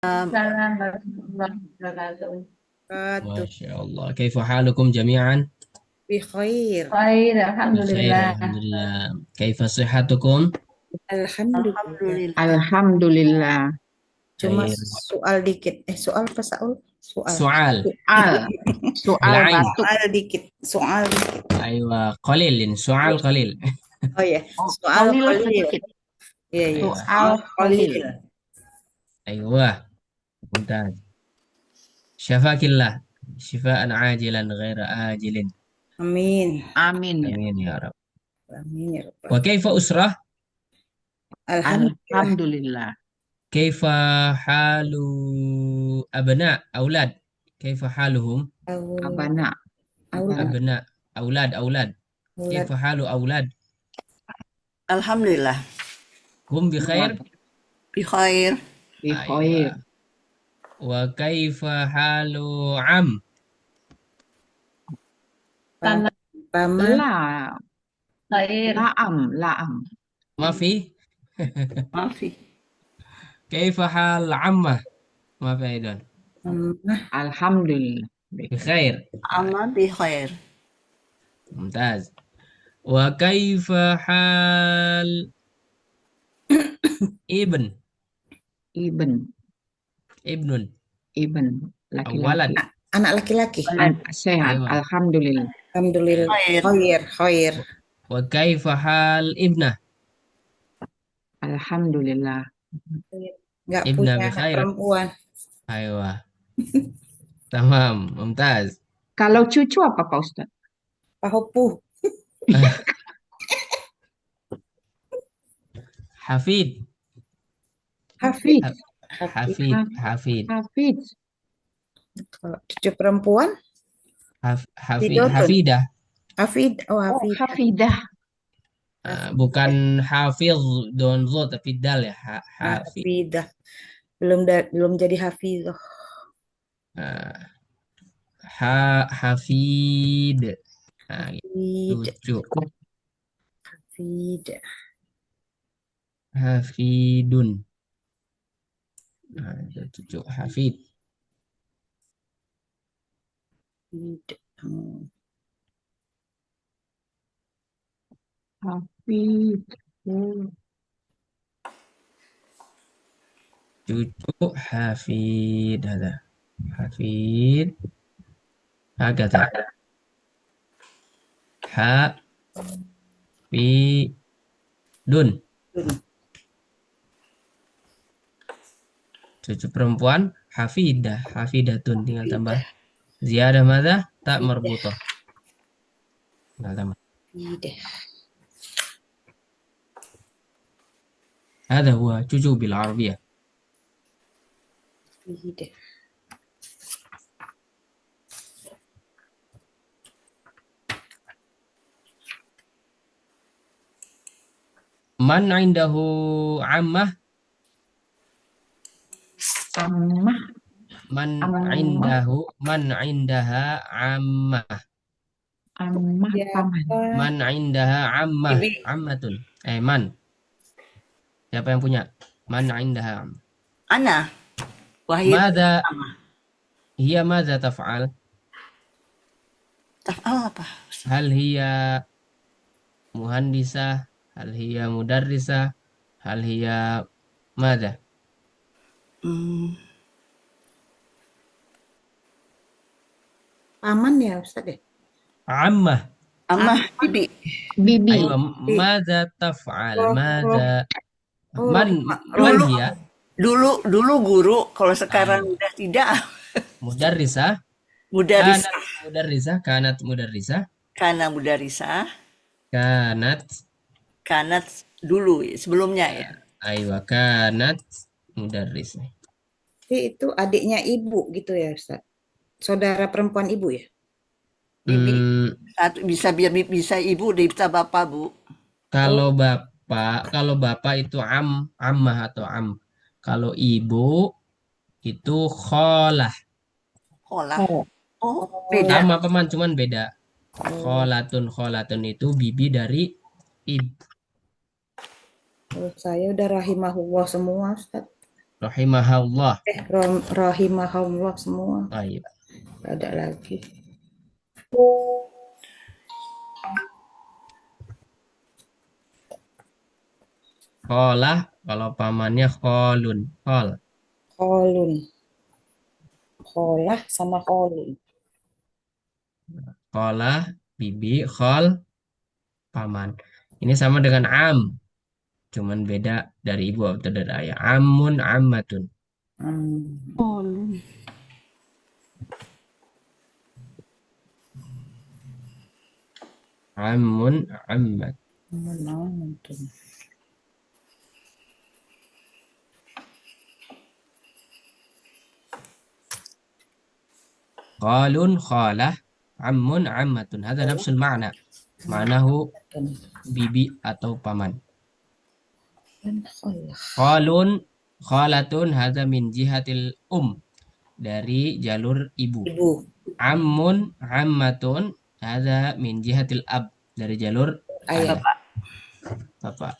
Salam warahmatullahi wabarakatuh. Wabarakatuh. Masya Allah. Kaifa halukum jami'an? Bi khair. Khair, Bi khair, alhamdulillah. alhamdulillah. Kaifa sihatukum? Alhamdulillah. Alhamdulillah. Alhamdulillah. Cuma Khair. soal dikit. Soal apa Saul? Soal. Soal. Soal, soal Bil'ain. batuk. Soal dikit. Soal dikit. Aywa. Qalilin. Soal qalil. Oh ya, Oh, soal qalil qalil. sedikit. Iya, iya. Aywa. Soal Soal qalil. qalil. Aywa. Mumtaz. Syafakillah. Shifaan ajilan ghaira ajilin. Amin. Amin ya. Amin ya Rab. Amin ya Wa Rabbal. kaifa usrah? Alhamdulillah. Alhamdulillah. Kaifa halu abna, aulad? Kaifa haluhum? Aul- Abana. Aulad. Abna, aulad, aulad. Aulad. Kaifa halu aulad? Alhamdulillah, Hum bi khair? bi khair. Bi Aywa. khair. Wa kaifa halu am? Pam- Salam, Paman. La, khair. laam, laam. Mafi? Maafi. Kaifa hal ammah? Mafi Aidon. Mamah. Alhamdulillah. Bi Bi khair. Amma bi khair. Mumtaz. Wa kaifa hal ibn? Ibn, Ibnun. ibn, Awalad. laki-laki. Anak laki-laki. Sehat. Aywa. Alhamdulillah. Alhamdulillah. Khair. Khair. Khair. Wa kaifa hal ibnah? Alhamdulillah. Nggak Ibna punya bi anak khair. perempuan. Aywa. Tamam. Mumtaz. Kalau cucu apa Pak Ustadz? Pahopu. Hafid. Hafid. Hafid. Hafid. Hafid. Kalau cucu perempuan, Hafid. Hidotun. Hafidah. Hafid. Oh, Oh, Hafid. Hafidah. Bukan hafiz don zo tapi dal ya. Hafid. Hafidah. Belum jadi hafizah. Hafid. Nah, Hafid. cucu. Hafid. Hafidun. Nah, itu cucu Hafid. Hafid. Hmm. Hafid. Oh. Cucu Hafid ada. Hafid. Hakata. Hafidun. Cucu perempuan Hafidah. Hafidatun. Tinggal tambah ziyadah mada? Tak marbutoh. Tinggal tambah. Hafid. هذا هو cucu بالعربية. Hafid. Man indahu ammah? Ammah. Man Ammah. indaha ammah. Ammah paman. Siapa? Man indaha ammah. Bibi. Ammatun. Man. Siapa yang punya? Man indaha ammah. Ana. Wahid. Mada Amma. hiya mada taf'al? Taf'al apa? Hal hiya muhandisah? Hal hiya mudarrisah? Hal hiya mada? Hmm, Paman ya Ustaz ya? Ammah. Amma bibi. Bibi. Aywa, mada taf'al? Mada Oh, man dulu. hiya? Dulu guru, kalau sekarang Ayo. udah tidak. Mudarrisah? Mudaris. Kanat mudarrisah? Kana mudarisa. Kanat Kanat dulu sebelumnya ya. aywa kanat mudarrisah. itu adiknya ibu gitu ya Ustaz? Saudara perempuan ibu ya? Bibi. Hmm, Satu bisa ibu, bisa bapak, Bu. kalau bapak itu ammah atau am. Kalau ibu itu kholah. Kolah. Oh. Oh, beda. Sama paman cuman beda. Kholatun itu bibi dari ibu. Kalau saya udah rahimahullah semua Ustaz. Rahimahullah. Rahimahullah semua. Baik. Nggak ada lagi. Kholah, kalau pamannya kholun. Khol. Kholun. Kholah sama kholun. Kholah, bibi, khol, paman. Ini sama dengan am. Cuman beda dari ibu atau dari ayah. Amun, ammatun. Hmm. Amun, ammat. Amun. Khalun, khalah, ammun, ammatun. Hada nafsul ma'na. Ma'nahu bibi atau paman. Kholah. Khalun, khalatun, hada min jihatil dari jalur ibu. Ibu. Ammun, ammatun, hada min jihatil dari jalur Ayah. ayah. Bapak.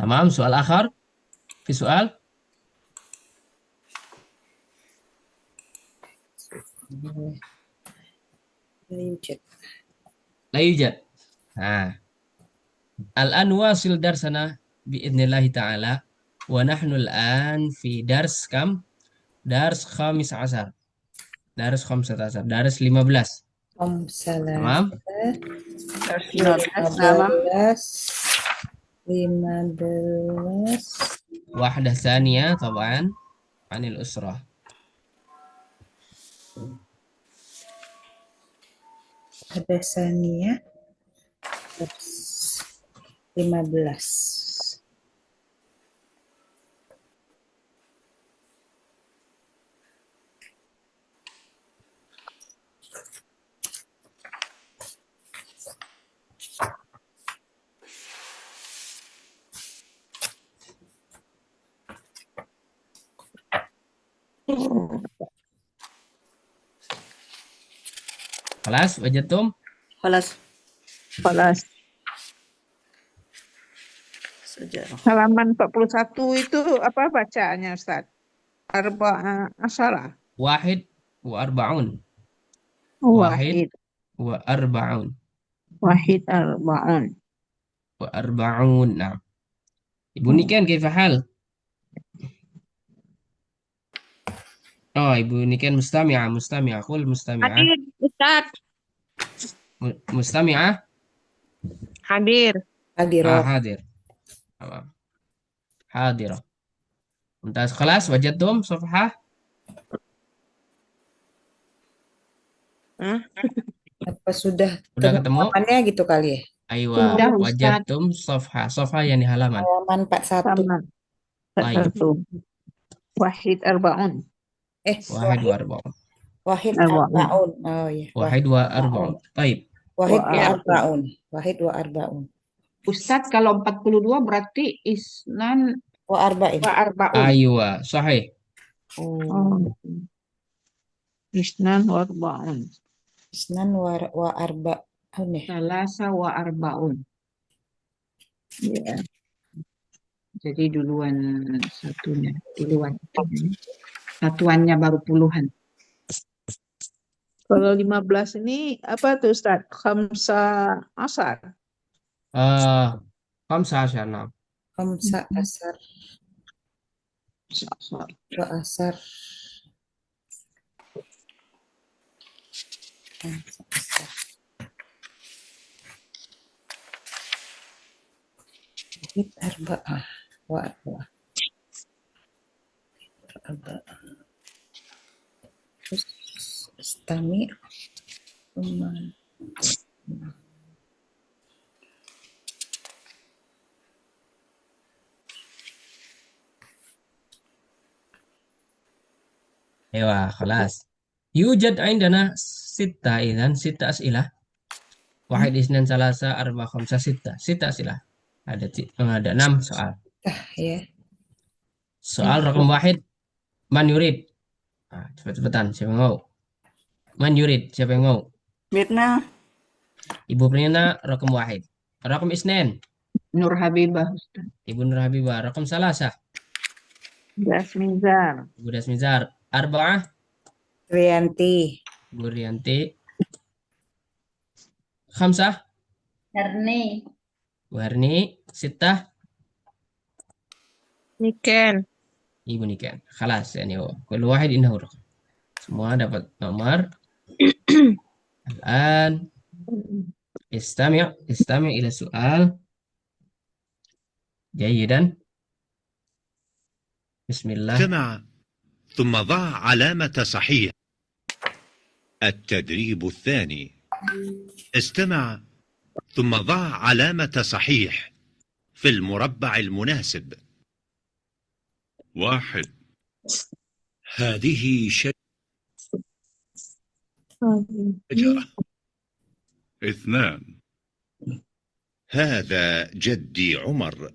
تمام. سؤال آخر في سؤال لا يوجد. الآن نواصل درسنا بإذن الله تعالى ونحن الآن في درس كم؟ درس 15. درس 15. درس 15. تمام. Terus 15 sama 15. واحدة ثانية طبعا عن الأسرة. Ada Sania. 15. خلاص وجدتم؟ kelas Kelas sejarah. halaman 41 itu apa bacaannya, Ustaz? Arba'a asyara. واحد وأربعون. واحد Wahid. وأربعون. Wahid arba'un. وأربعون. نعم. Ibu Niken كيف حال؟ Ibu Niken مستمعة قل مستمعة. Hadir, Ustaz. مستمعة. Hadir. Hadirat. حاضر. تمام. حاضرة. ممتاز. خلاص وجدتم صفحة؟ Apa sudah Udah ketemu? halamannya gitu kali ya? أيوة. Sudah, Ustaz. وجدتم صفحة. صفحة يعني halaman. Halaman 41. Sama. Baik. Satu. Wahid arba'un. واحد وأربعون. Wahid Arba'un. Arbaun. Oh ya. واحد وأربعون. طيب. Wahid wa Wa Arbaun. Wahid wa Arbaun. Ustaz, kalau 42 berarti isnan Wa Arba'in. wa arba'un. أيوة صحيح. Oh. Isnan wa arba'un. Isnan wa Arba'un ya. Salasa wa arba'un. Ya. Jadi duluan satunya, duluan. Satuannya baru puluhan. Kalau 15 ini apa tuh, Ustaz? Khamsa asar. 15. نعم. Khamsa asar. Asar. Wa asar. Khamsa asar. Wahid Arba'ah. Wa Arba'ah. Terus istami. أيوة خلاص. يوجد عندنا ستة، إذن ستة أسئلة. واحد اثنين ثلاثة أربعة خمسة ستة، ستة أسئلة. Ada 6 soal. Ya. Soal raqam wahid, man yurid. Nah, cepet-cepetan, siapa yang mau? Man yurid, siapa yang mau? Mirna. Ibu Prina, raqam wahid. Raqam isnen, Nur Habibah, Ustaz. Ibu Nur Habibah. Raqam salasa, Dasmizar. Ibu Dasmizar. Arba'ah, Rianti. Ibu Rianti. Khamsah, Herni. Ibu Herni. Sittah, Niken. Ibu Niken. Khalas, yani kullu wahid innahu raqam. Semua dapat nomor. الآن استمع إلى السؤال جيدا. بسم الله. استمع ثم ضع علامة صحيح. التدريب الثاني. استمع ثم ضع علامة صحيح في المربع المناسب. 1. هذه شجرة. 2. هذا جدي عمر.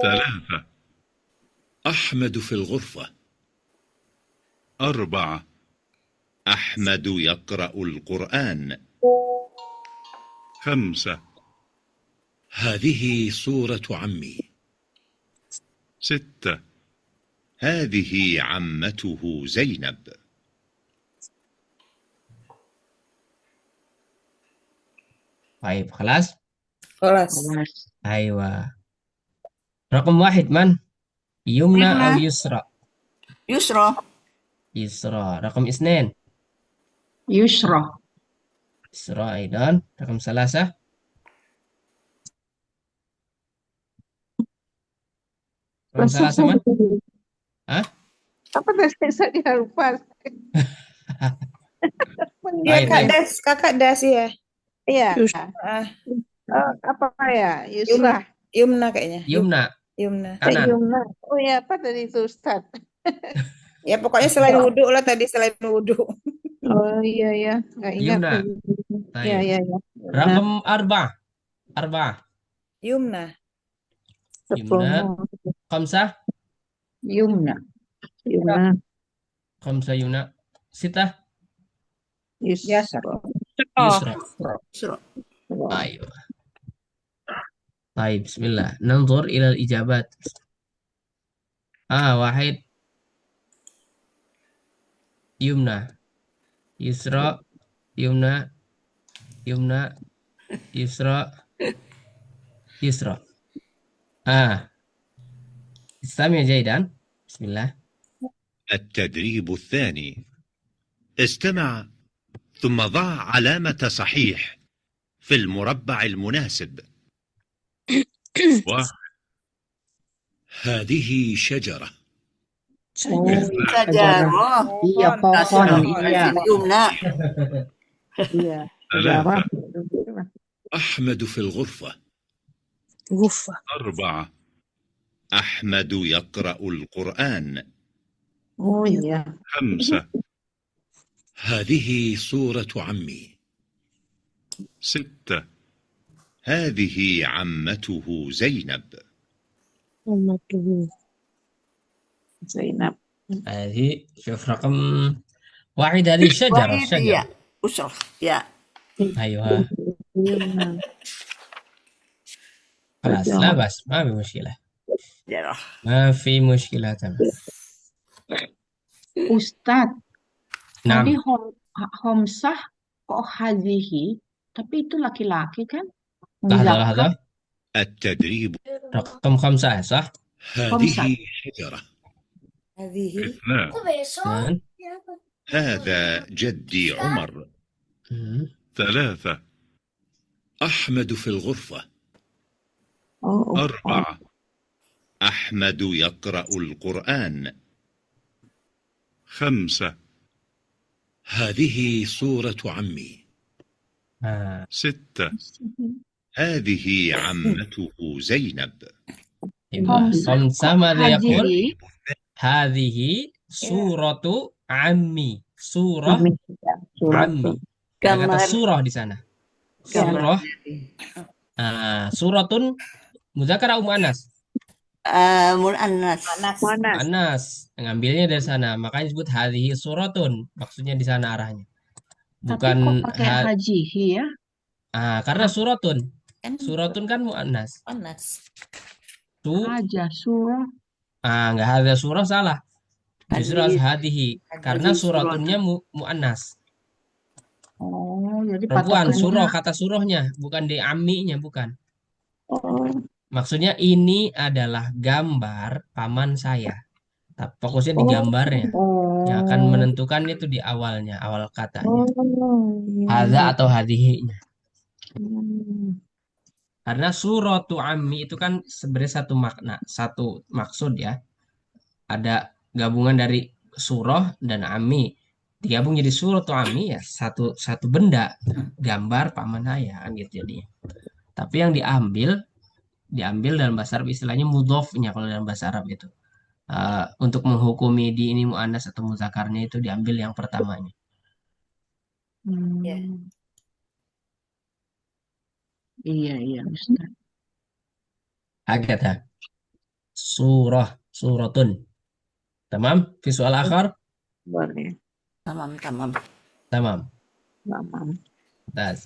3. أحمد في الغرفة. 4. أحمد يقرأ القرآن. 5. هذه صورة عمي. 6. هذه عمته زينب. طيب خلاص. Kelas. أيوة. رقم واحد من؟ يمنى أو يسرى؟ Yusra. يسرى. رقم اثنين Yusra. يسرى أيضا. رقم ثلاثة رقم ثلاثة من؟ ها؟ Apa tadi saya lupa. Baik, Kakak baik. Das, kakak Das ya. Iya. Ah, Apa ya? Yusra. Yumna kayaknya. Yumna, Yumna. kanan. Yumna. Oh ya, apa tadi itu Ustaz? Ya pokoknya selain wudhu lah tadi, selain wudhu. Oh iya, nggak ingat. Yumna. Iya, Baik. iya. رقم أربعة. أربعة. Yumna. يمنى. خمسة. Yumna. Yumna. خمسة يمنى. ستة. Yusra. يسرى. Yusra. أيوة. طيب بسم الله ننظر إلى الإجابات. واحد يمنى. يسرى. يمنى. يمنى. يسرى. يسرى. استمع جيدا. بسم الله. التدريب الثاني. استمع ثم ضع علامة صحيح في المربع المناسب. 1. هذه شجرة. Sajarah. Iya, pohon. Iya. Yumna. Iya. 3. أحمد في الغرفة. Gufa. 4. أحمد يقرأ القرآن. Oh iya. 5. هذه صورة عمي. 6. هذه عمته زينب. Zainab. هذه شوف رقم واحد. هذه شجرة. Wahid, شجرة. iya. Usra. Ya. أيوة خلاص لا بأس، ما في مشكلة. Sajarah. ما في مشكلة تمام. Ustadz, tadi نعم. Homsah kok hazihi, tapi itu laki-laki kan? لحظة Muzakkar. لحظة. التدريب. رقم 5 صح؟ هذه شجرة. Hadhihi. 2. هذا جدي عمر. 3. أحمد في الغرفة. 4. أحمد يقرأ القرآن. 5. هذه صورة عمي. 6. هذه عمته زينب. خمسة ماذا يقول؟ Hazihi, هذه suratu ammi. Surah Amin. Ya, surat ammi. tuh. Ada kata Gambar. surah di sana. Ya. Surah. Suratun muzakkar atau muannas? Mu'annas. Panas. Monas. Muannas. Ngambilnya dari sana. Makanya disebut hadhihi suratun. Maksudnya di sana arahnya. Tapi Bukan kok pakai hajihi ya? karena suratun. Kan Suratun kan muannas. panas. Su Haja surah. nggak ada surah salah. Justru Hadhihi. hadhihi. Karena Hadhihi suratunnya muannas. Oh, jadi Perempuan, patokannya. surah, kata surahnya, bukan di amiknya, bukan. Oh, Maksudnya ini adalah gambar paman saya. Tapi fokusnya di gambarnya. Yang akan oh, menentukan itu di awalnya, awal katanya. iya, Hadza iya. atau hadihinya. Hmm. Karena suratu ammi itu kan sebenarnya satu makna, satu maksud ya. Ada gabungan dari surah dan ammi. Digabung jadi suratu ammi ya satu benda, gambar paman saya kan gitu jadinya. Tapi yang diambil dalam bahasa Arab istilahnya mudhofnya kalau dalam bahasa Arab itu. Untuk menghukumi di ini muannas atau muzakarnya itu diambil yang pertamanya. Ya. Hmm. Iya, iya, Ustaz. Hakata. Suratun. Tamam? Fi soal akhar? Boleh. Tamam, tamam. Tamam. Tamam. Tas.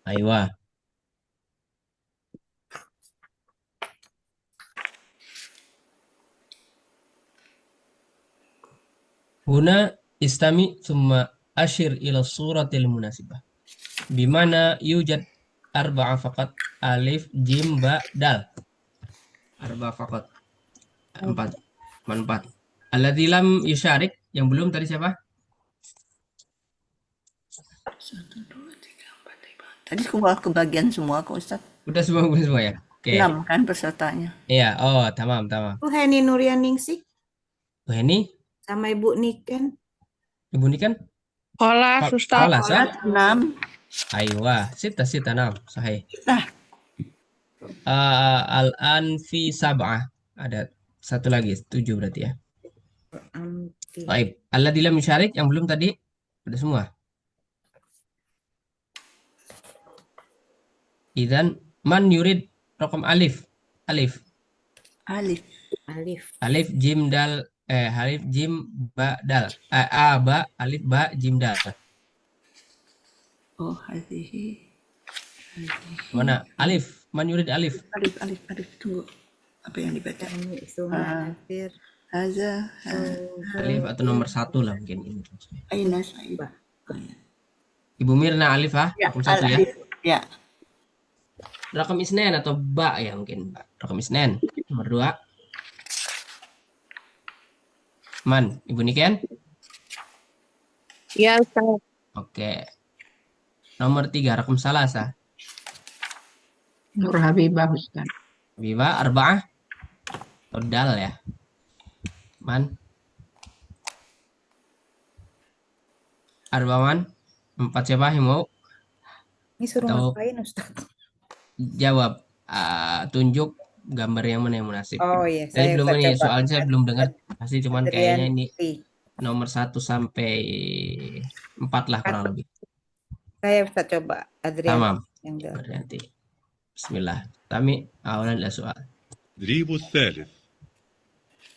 Aywa. Huna istami thumma ashir ila suratil munasibah. Bimana yujad arba'a faqat alif jim ba dal. Arba'a faqat. Empat. Empat. Alladzi lam yusyarik, yang belum tadi siapa? 1, 2, 3, 4, 5. Tadi kebagian semua kok Ustaz. Udah semua ya. Oke. 6 kan pesertanya. Iya, tamam. Heni Nuryaningsih Oh, ini sama Ibu Niken. Ibu ini kan Kolas, Ustaz. Kolas, ah? 6. Aywa, sita nam, sahih. Nah. Al-an fi sab'ah. Ada satu lagi, 7 berarti ya. Baik, alladzi lam yusyarik, yang belum tadi udah semua. Idzan man yurid raqam alif. Alif. Jim dal alif jim ba dal. Ba alif ba jim dal. Oh, hadhihi. Mana? Alif. Man yurid alif. Alif. Tunggu. Apa yang dibaca? Nasir. Haza. Alif atau nomor 1 lah mungkin ini. Aina Sa'id. Ibu Mirna alif Ya, Rakam 1 ya. alif. Ya. Rakam isnen atau ba ya mungkin. Rakam isnen. Nomor 2. Man, Ibu Niken? Ya, Ustaz. Oke. Nomor 3, rakam salasa. Nur Habibah, Ustaz. Biba, arba'ah. Atau dal ya. Man. Arbaman. 4 siapa yang mau Ini suruh Tahu. ngapain Ustaz? jawab? Tunjuk gambar yang mana yang munasib. Oh iya, Saya belum Ustaz ini, coba. soalnya saya belum dengar. Pasti cuman kayaknya ini Adrianti. nomor 1 sampai 4 lah kurang lebih. Saya Ustaz coba. Adrian Tamam. yang dal. Berarti. Bismillah. Kami awalan ila soal. التدريب الثالث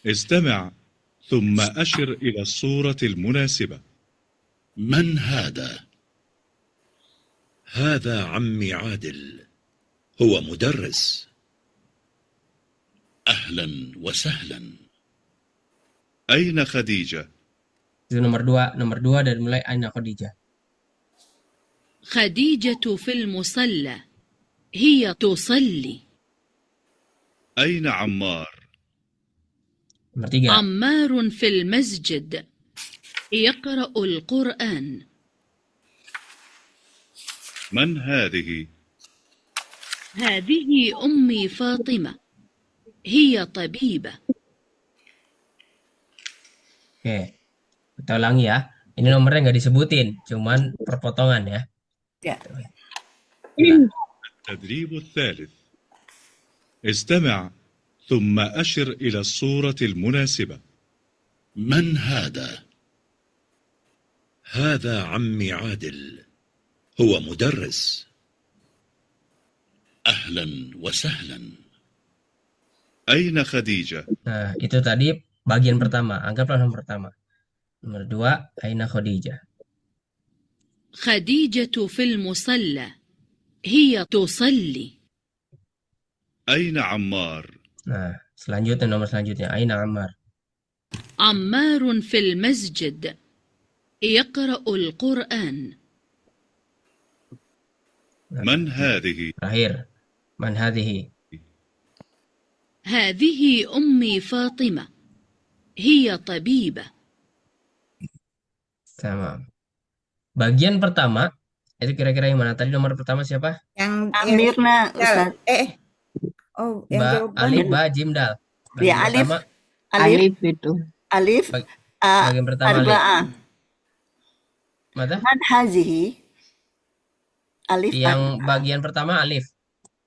استمع ثم أشر إلى الصورة المناسبة. من هذا؟ هذا عمي عادل، هو مدرس. أهلا وسهلا. أين خديجة؟ Itu nomor 2 dari mulai Aina Khadijah. خديجة في المصلى هي تصلي. أين عمار؟ Nomor 3. عمار في المسجد يقرأ القرآن. من هذه؟ هذه أمي فاطمة هي طبيبة. Oke. Kita ulangi ya. Ini nomornya nggak disebutin, cuman perpotongan ya. Ya. التدريب الثالث. استمع ثم أشر إلى الصورة المناسبة. من هذا؟ هذا عمي عادل، هو مدرس. أهلا وسهلا. أين خديجة؟ Nah, itu tadi bagian pertama. Anggaplah nomor pertama. Nomor dua, Aina Khadijah. خديجة في المصلى هي تصلي. أين عمار؟ Nah, selanjutnya nomor selanjutnya Aina Ammar. عمار في المسجد يقرأ القرآن. من هذه؟ Terakhir, Man hadhihi. هذه أمي فاطمة هي طبيبة. Sama. Bagian pertama itu kira-kira yang mana? Tadi nomor pertama siapa? Yang Mirna, dal. Ustaz. Oh, yang Ba, jawaban alif, ba, jim, dal. Bagian Ya, alif. pertama, Alif, Alif itu. alif, Bag- bagian pertama alif. arba'ah. Mata? Man hazihi? Alif, Yang bagian pertama alif.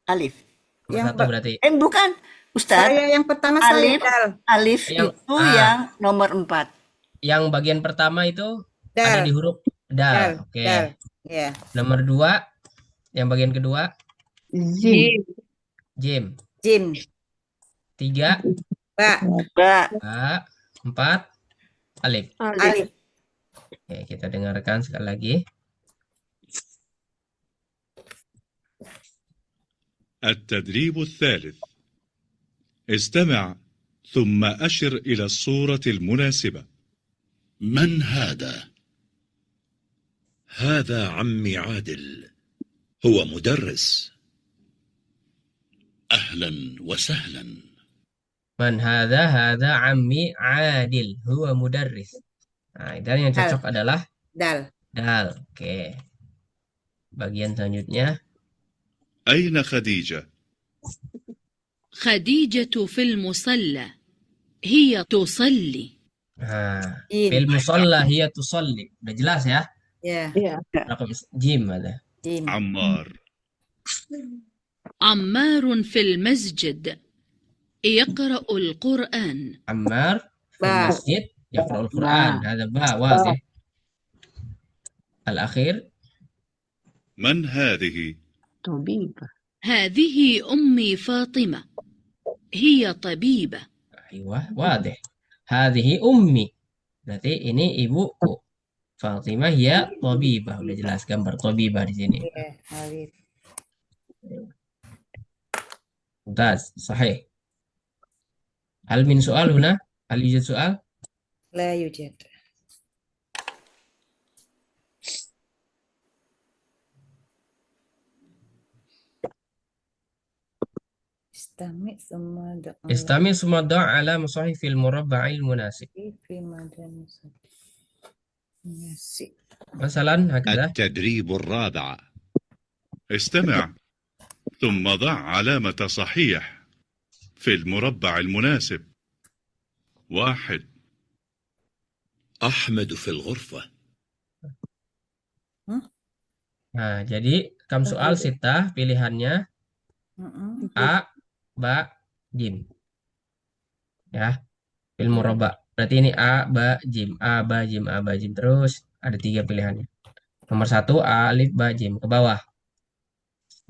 alif. Nomor Yang satu berarti. Bukan, Ustaz. saya yang pertama saya Alif. dal. Alif Yang- itu ah. yang nomor 4. Yang bagian pertama itu ada Dal. di huruf Dal. dal. Oke. Dal. Ya. Nomor dua, yang bagian kedua Zim. jim. Jim. Tiga, Ba. Ba, ba, empat, alif. Alif. Oke, kita dengarkan sekali lagi. التدريب الثالث. استمع ثم أشر إلى الصورة المناسبة. من هذا؟ هذا عمي عادل، هو مدرس. أهلا وسهلا. Man hadha ammi Adil, huwa mudarris. Nah, dan yang cocok adalah Dal. dal. Oke. Bagian selanjutnya أين خديجة؟ خديجة في المصلى هي تصلي. nah, Jim. fil musalla hiya tusalli. Udah jelas ya? Ya. Ya. Rakam jim ada. Jim. عمار. عمار في المسجد يقرأ القرآن. Ammar fil Ba. masjid yaqra'ul Qur'an. Hadza ba wadih. Al-akhir من هذه؟ Tabibah. هذه أمي فاطمة هي طبيبة. Aywa, wadih. Hadhihi ummi. Berarti ini ibuku. Fatimah ya tabibah. Udah jelas gambar tabibah di sini. Ya. Alif. Mumtaz, sahih. Hal min soal huna? Hal yujad soal? La yujad. Istami summa da'a Istami summa da' ala musahifil murabba'il munasib. fi madan nasi. Masalan, hakada. التدريب الرابع. استمع ثم ضع علامة صحيح في المربع المناسب. 1. أحمد في الغرفة. Nah, jadi kam soal sitah pilihannya A, Ba, Jim. Ya, fil murabba. Berarti ini A, Ba, Jim. A, Ba, Jim, A, Ba, Jim. Terus ada 3 pilihannya. Nomor 1, alif, ba, jim. Ke bawah.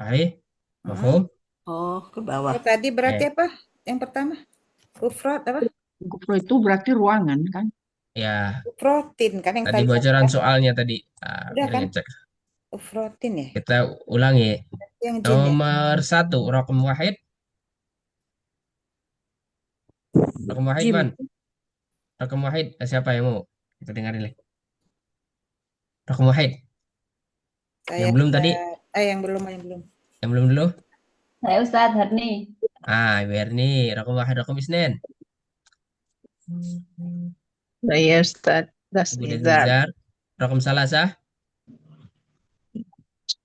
Baik. Mafhum? oh ke bawah. Oh, tadi berarti apa? Yang pertama? Ufrot apa? Gufro itu berarti ruangan kan? Ya, Protein kan yang tadi tadi. bocoran soalnya tadi. Ah, Udah biar kan? ngecek. Protein ya? Kita ulangi. Yang jin ya? Nomor 1, raqam wahid. Raqam wahid, Jim. man. Raqam wahid, siapa yang mau? Kita dengarin lagi. Raqam wahid. Saya Yang belum tadi? yang belum. Yang belum dulu? Saya Ustadz Harni. Biar nih. Raqam wahid, raqam isnin. Saya Ustaz. Das Ibu Nizar. Nizar. Raqam salasah.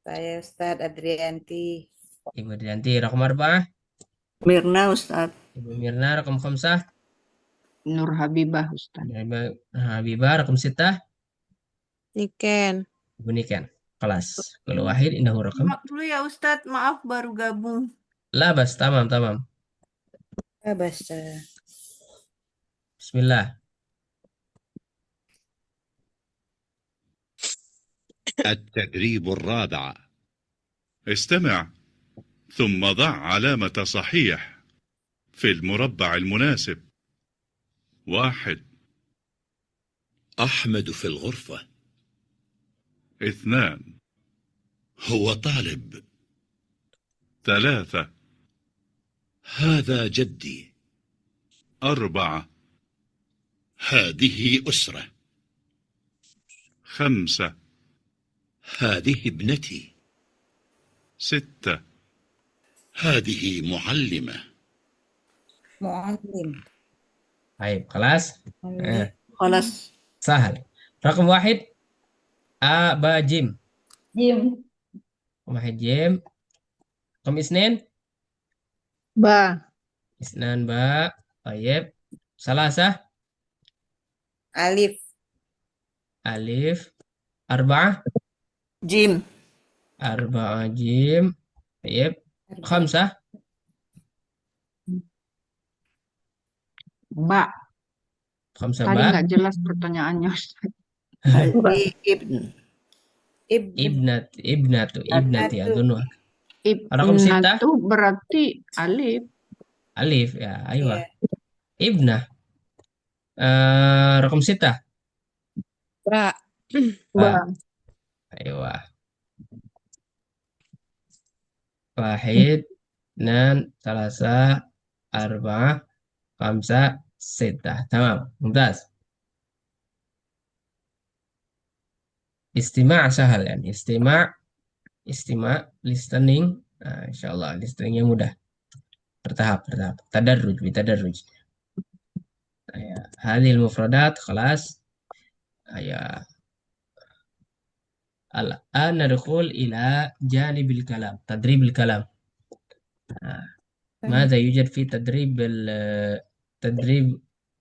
Saya Ustadz Adrianti. Ibu Dianti. Raqam arba'ah. Mirna, Ustaz. Ibu Mirna. Raqam khamsah. Nur Habibah Ustaz. Habibah. Raqam sittah. Niken. Ibu Niken. Kelas. Kullu wahid indahu raqam. Maaf dulu ya Ustadz, maaf baru gabung. La bas, tamam, tamam. Bahasa. Bismillah. التدريب الرابع. استمع ثم ضع علامة صحيح في المربع المناسب. 1. أحمد في الغرفة. 2. هو طالب. 3. هذا جدي. 4. هذه أسرة. 5. هذه ابنتي. 6. هذه معلمة. Mu'allim. Baik, kelas. Mu'allim. Kelas Sahal. Raqam wahid. Aba Jim. Jim. Raqam wahid Jim. Raqam isnin. Ba. Isnan ba. Tayyib. Salasah. Alif. Alif. Arba'ah. Jim. Arba'ah Jim. Tayyib. Khamsah. Mbak, Khamsah tadi ba. nggak jelas pertanyaannya, Ustaz. Hadi ibn. Ibnati Ibnatu. adunwa. Raqam sittah. Ibnatu berarti alif. Alif ya, aywa. Iya. Ibnah. Raqam sittah. Ba. Ba. Aywa. Wahid, nan, salasa, arba'ah, khamsa, sittah. Tamam, mumtaz. Istima' sahal ya. Istima', listening. Nah, insyaallah listeningnya mudah. Bertahap. Tadarruj, bitadarruj. Ya, hadhil mufradat khalas. Ya. Al-an nadkhul ila janibil kalam, tadribil kalam. ماذا يوجد في التدريب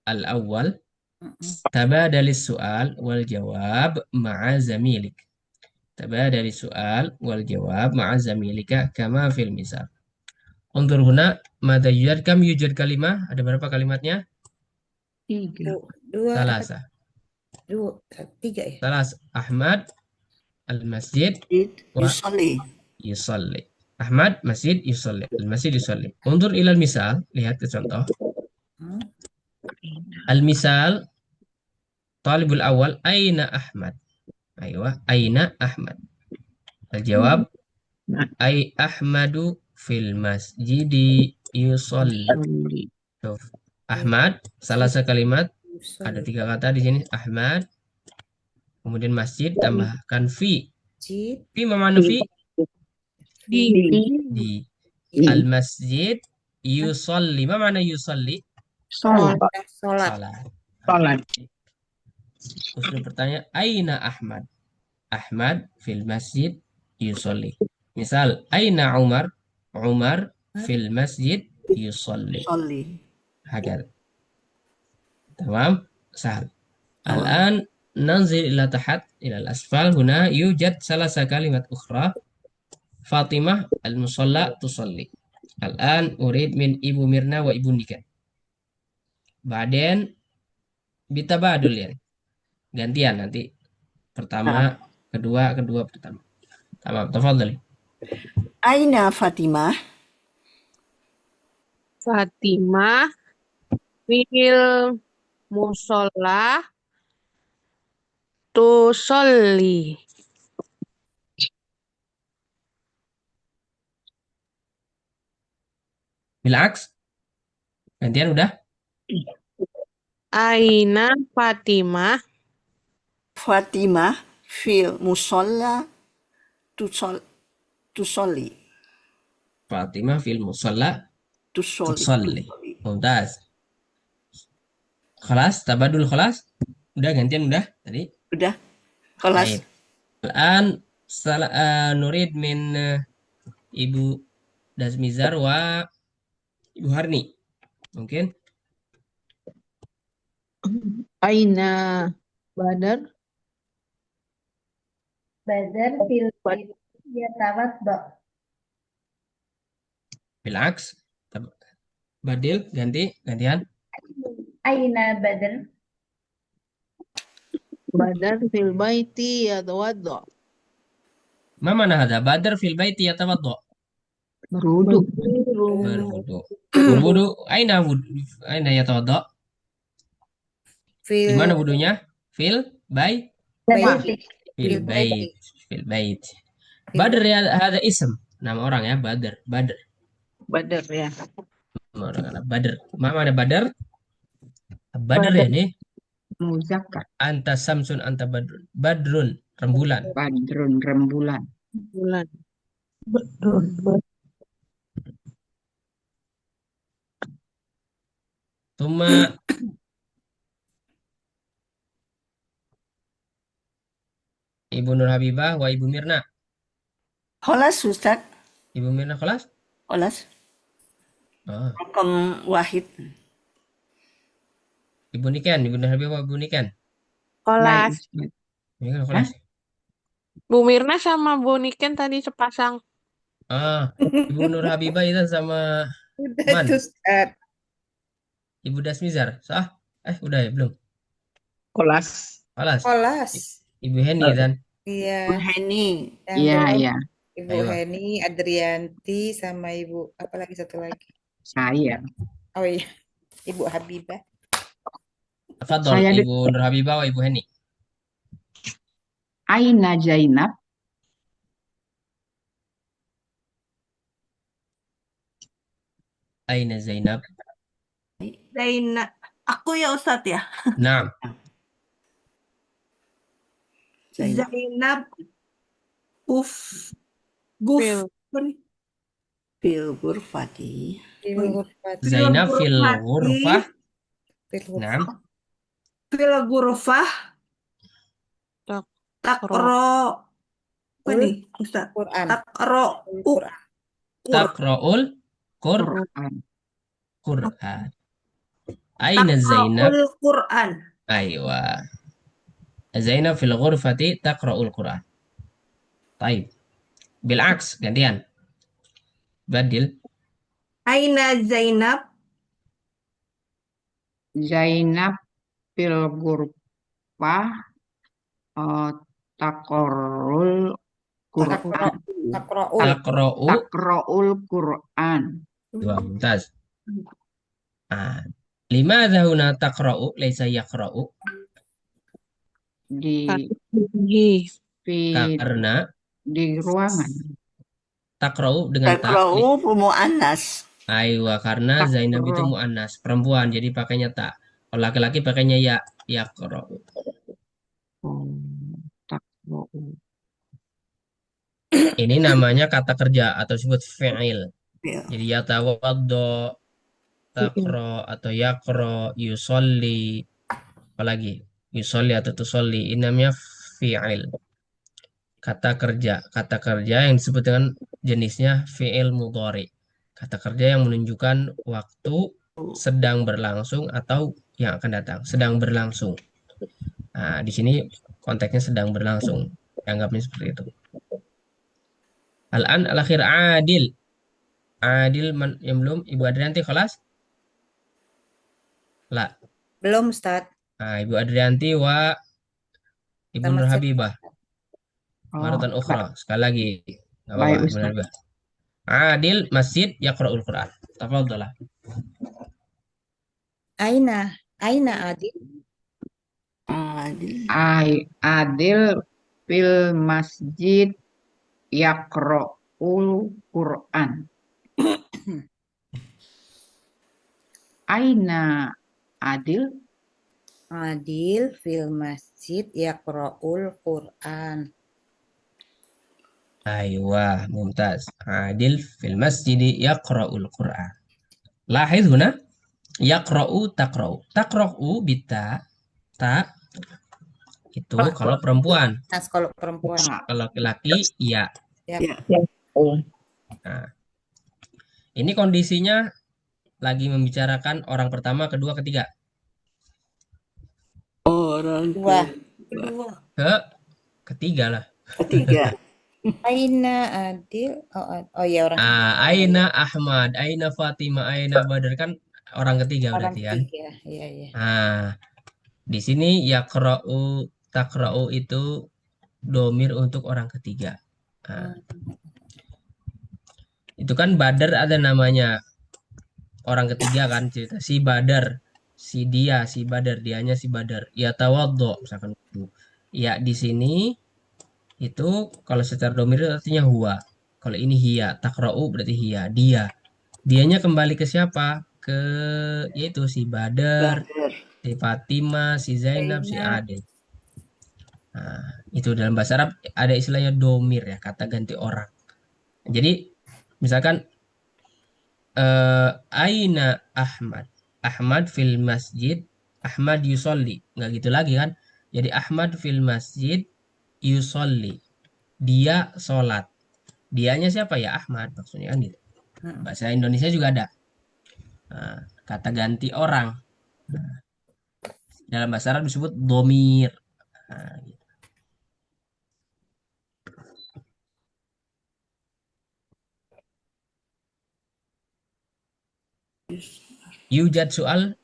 الأول؟ تبادل السؤال والجواب مع زميلك. تبادل السؤال والجواب مع زميلك كما في المثال. انظر هنا ماذا يوجد. كم يوجد كلمة؟ Ada berapa kalimatnya? 3. Salasa. 3 ya. Salas. Ahmad al-masjid Yusalli. yusalli. Ahmad masjid yusalli. Al-masjid yusalli. Undur ila al-misal. Lihat ke contoh. Al-misal. Talibul awal. Aina Ahmad. Aywa. Aina Ahmad. Al-jawab. Ay Ahmadu fil masjidi yusalli. Shuf. Ahmad. Salah satu kalimat. Ada 3 kata di sini. Ahmad. Kemudian masjid. Tambahkan fi. Fi mana fi? Di. Al-masjid yusalli. Ma mana yusalli? Sholat. Salat. Salat. Usul pertanyaan, aina Ahmad? Ahmad fil masjid yusalli. Misal, aina Umar? Umar fil masjid yusalli. Yusalli. Hakad. Tamam? Sahal. Al-an nanzil ila tahat ila al-asfal. Huna yujad salasa kalimat ukhra. Fatimah al-musalla tusalli. Al-an urid min Ibu Mirna wa Ibu Nika. Baden bitabadul ya. Gantian nanti. Pertama, kedua, pertama. Tamam, tafadhali. Aina Fatimah? Fatimah fil musola tusolli. Bilaks. Gantian udah? Aina Fatimah Fatimah fil musalla tusolli. Fatimah fil musalla Tusolli. tusalli. Mumtaz. Khalas, tabadul khalas. Udah gantian udah tadi. Udah. Kelas. Baik. Al-an nurid min Ibu Dasmizar wa Ibu Harni. Mungkin Aina Badar بدر في البيت يتوضأ. Bilaks. Badil, gantian. أين بدر؟ بدر في البيت يتوضأ. Ma mana hada? Badar fil baiti yatawaddo. Berwudu. Berwudu. Berwudu. Aina yatawaddo? Di mana Fil wudunya? Fil bait. بيتك. fil Fil bait. bait. Fil bait. Fil Badr bait. ya ada ism. Nama orang ya, Badr. Badr. Badar ya. Nama orang Arab. Badr. Ma mana Badr? Badr ya nih. Muzakkar. Anta samsun anta badrun. Badrun. Rembulan. Badrun rembulan. Bulan. Betul. Tuma Ibu Nur Habibah wa Ibu Mirna. خلاص Ustaz. Ibu Mirna kelas? خلاص. Oh. رقم واحد. Ibu Niken, Ibu Nur Habibah, Ibu Niken. Kelas. Baik. Ini kan kelas. Bu Mirna sama Bu Niken tadi sepasang. Ah, Ibu Nur Habibah itu sama Udah Man. tuh, Ustaz. Ibu Dasmizar. Sah? Udah ya belum? Kelas. Kelas. Kelas. Ibu Heni kan? Iya. Heni. Yang Iya, belum iya. Ibu Ayo. Heni, Adrianti, sama Ibu apa lagi satu lagi? Saya. Oh iya, Ibu Habibah. Tafadhol Saya Ibu Nur Habibah wa Ibu Heni. Aina Zainab. Aina Zainab. Zainab. Aku ya Ustaz ya. Naam. Zainab. Fil. Fil ghurfati. Fil ghurfati. Zainab fil ghurfati. ghurfah. Fil Naam. Fil ghurfah. Takro. Apa nih Ustaz? Quran. Takro. Quran. Taqra'ul Quran. Qur'an. Aina Zainab? Takra'ul Quran. Aywa. Zainab fil ghurfati taqra'ul Qur'an. Taib. Bilaks, gantian. Badil. Aina Zainab? Zainab fil ghurfah taqra'ul Quran. Taqra'ul. Taqra'u. Taqra'ul Quran. Dua, mumtaz. Limadha huna taqra'u laysa yaqra'u? Di Karena di ruangan. taqra'u dengan ta. Takra'u mu'annas. Aywa, karena Zainab itu mu'annas, perempuan, jadi pakainya ta. Kalau laki-laki pakainya ya, yaqra'u. Taqra'u. Ini namanya kata kerja atau disebut fi'il. Ya. Jadi yatawaddo, taqra atau yaqra, yusolli, apalagi yusolli atau tusolli, ini namanya fi'il. Kata kerja yang disebut dengan jenisnya fi'il mudhari. Kata kerja yang menunjukkan waktu sedang berlangsung atau yang akan datang, sedang berlangsung. Nah, di sini konteksnya sedang berlangsung. Anggapnya seperti itu. Al-an al-akhir adil. Adil yang belum, Ibu Adrianti kelas? La. Belum, Ustaz. Nah, Ibu Adrianti wa Ibu Sama Nur siapa? Habibah. Maratan ukhra. Sekali lagi. Nggak Baik, apa-apa, Ibu Ustaz. Nur Habibah. Adil masjid yaqra'ul Qur'an. Tafadhalah. Aina Adil. Adil. Adil fil masjid yaqra'ul Quran. Aina Adil? Adil fil masjid yaqra'ul Quran. Aywa, mumtaz. Adil fil masjid yaqra'ul Qur'an. Lahid huna yaqra'u taqra'u. Taqra'u bita ta itu kalau perempuan. Nah, kalau perempuan. Kalau laki-laki ya. Ya. Nah, ini kondisinya lagi membicarakan orang pertama, kedua, ketiga. Orang Dua. kedua. Ketiga lah. Ketiga. Aina Adil. Oh ya orang Aina Ahmad, Aina Fatima, Aina Badar kan orang ketiga orang berarti kan. ketiga. Iya, iya. Di sini yakra'u, takra'u itu domir untuk orang ketiga. Nah, itu kan Badar ada namanya orang ketiga kan cerita si Badar, si dia, si Badar, dianya si Badar. Ya tawaddo misalkan itu. Ya di sini itu kalau secara domir itu artinya huwa. Kalau ini hiya, takra'u berarti hiya, dia. Dianya kembali ke siapa? Ke yaitu si Badar, Badar. si Fatimah, si Zainab, si Zainab. Ade. Nah, itu dalam bahasa Arab ada istilahnya domir ya, kata ganti orang. Jadi misalkan Aina Ahmad. Ahmad fil masjid. Ahmad yusolli. Nggak gitu lagi kan. Jadi Ahmad fil masjid yusolli. Dia sholat. Dianya siapa ya? Ahmad. Maksudnya kan gitu. Bahasa Indonesia juga ada. Nah, kata ganti orang. Nah, dalam bahasa Arab disebut domir. Nah, gitu. Yujad soal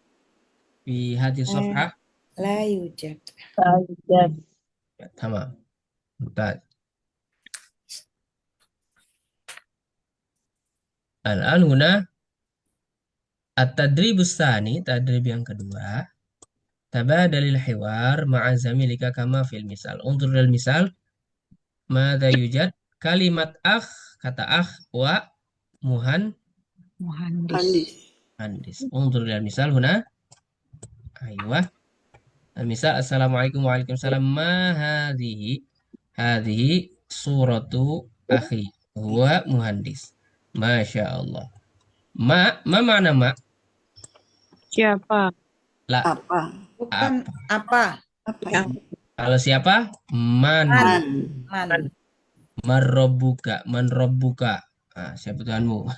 di hati sofha. La yujad. Tamam. Mumtaz. Al-an huna at-tadribus tsani, tadrib yang kedua. Tabadalil hiwar ma'a zamilika kama fil misal. Untuk dalam misal, mada yujad kalimat akh, kata akh wa Muhandis. muhandis. Untuk dalam misal huna, aywa. Misal assalamualaikum waalaikumsalam ma hadhihi, hadhihi suratu akhi huwa muhandis. Masya Allah. Ma mana ma? Siapa? La Apa? Bukan apa? apa? Yang Kalau siapa? Man. Man. Man rabbuka, man rabbuka. Siapa Tuhanmu?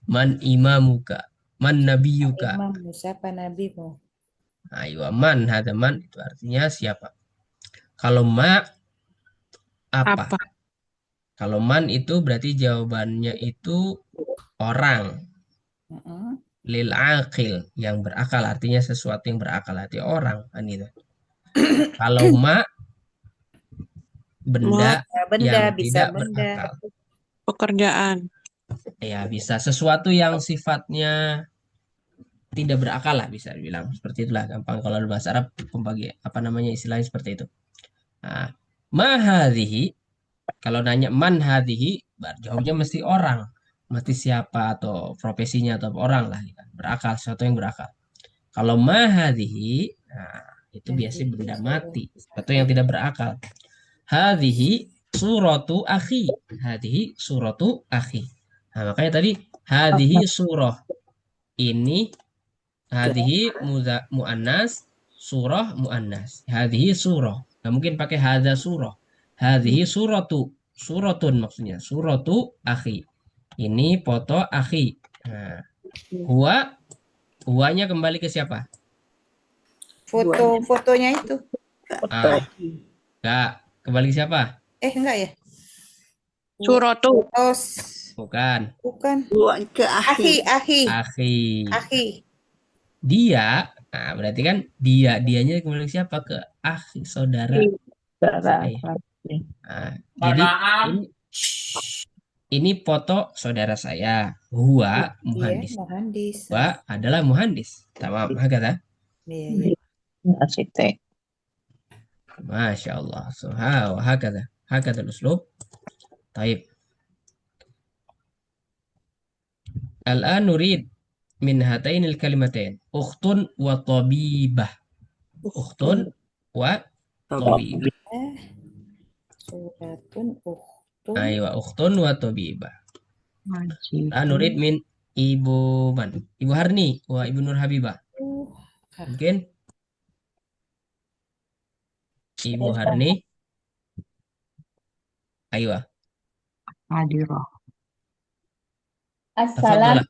Man imamuka, man nabiyuka. Imammu, siapa nabimu? Ayo, man, hada man itu artinya siapa? Kalau ma apa? Kalau man itu berarti jawabannya itu orang. Lil aqil yang berakal artinya sesuatu yang berakal arti orang kan gitu. Kalau ma benda Benda yang bisa tidak benda. berakal. Pekerjaan. Ya, bisa sesuatu yang sifatnya tidak berakal lah bisa dibilang. Seperti itulah gampang kalau dalam bahasa Arab pembagi apa namanya istilahnya seperti itu. Nah, ma hadhihi kalau nanya man hadhihi jawabnya mesti orang, mesti siapa atau profesinya atau orang lah gitu. Berakal, sesuatu yang berakal. Kalau ma hadhihi nah, itu biasanya benda mati, sesuatu yang tidak berakal. Hadhihi suratu akhi. Hadhihi suratu akhi. Nah, makanya tadi hadhihi surah. Ini hadhihi muannas, surah muannas. Hadhihi surah. Nggak mungkin pakai hadza surah. Hadhihi suratu. Suratun maksudnya. Suratu akhi. Ini foto akhi. Nah, huwanya kembali ke siapa? Fotonya itu. Enggak. Kembali ke siapa? Enggak ya? Suratu. Bukan. Ke akhi. Akhi. Dia, nah berarti kan dianya kembali ke siapa? Ke akhi, saudara. Nah, jadi ini foto saudara saya. Huwa muhandis. Huwa adalah muhandis. Tamam, hakata. Arsitek. Masya Allah. So, hakata. Hakata uslub. Taib. Al-an nurid min hatainil kalimatain. Ukhtun wa tabibah. Ukhtun wa tabibah. Suratun ukhtun. Aywa, ukhtun wa tabibah. Nurid min Ibu Man. Ibu Harni wa Ibu Nur Habibah. Mungkin Ibu Harni. Aywa. Hadirah. Tafadhalah.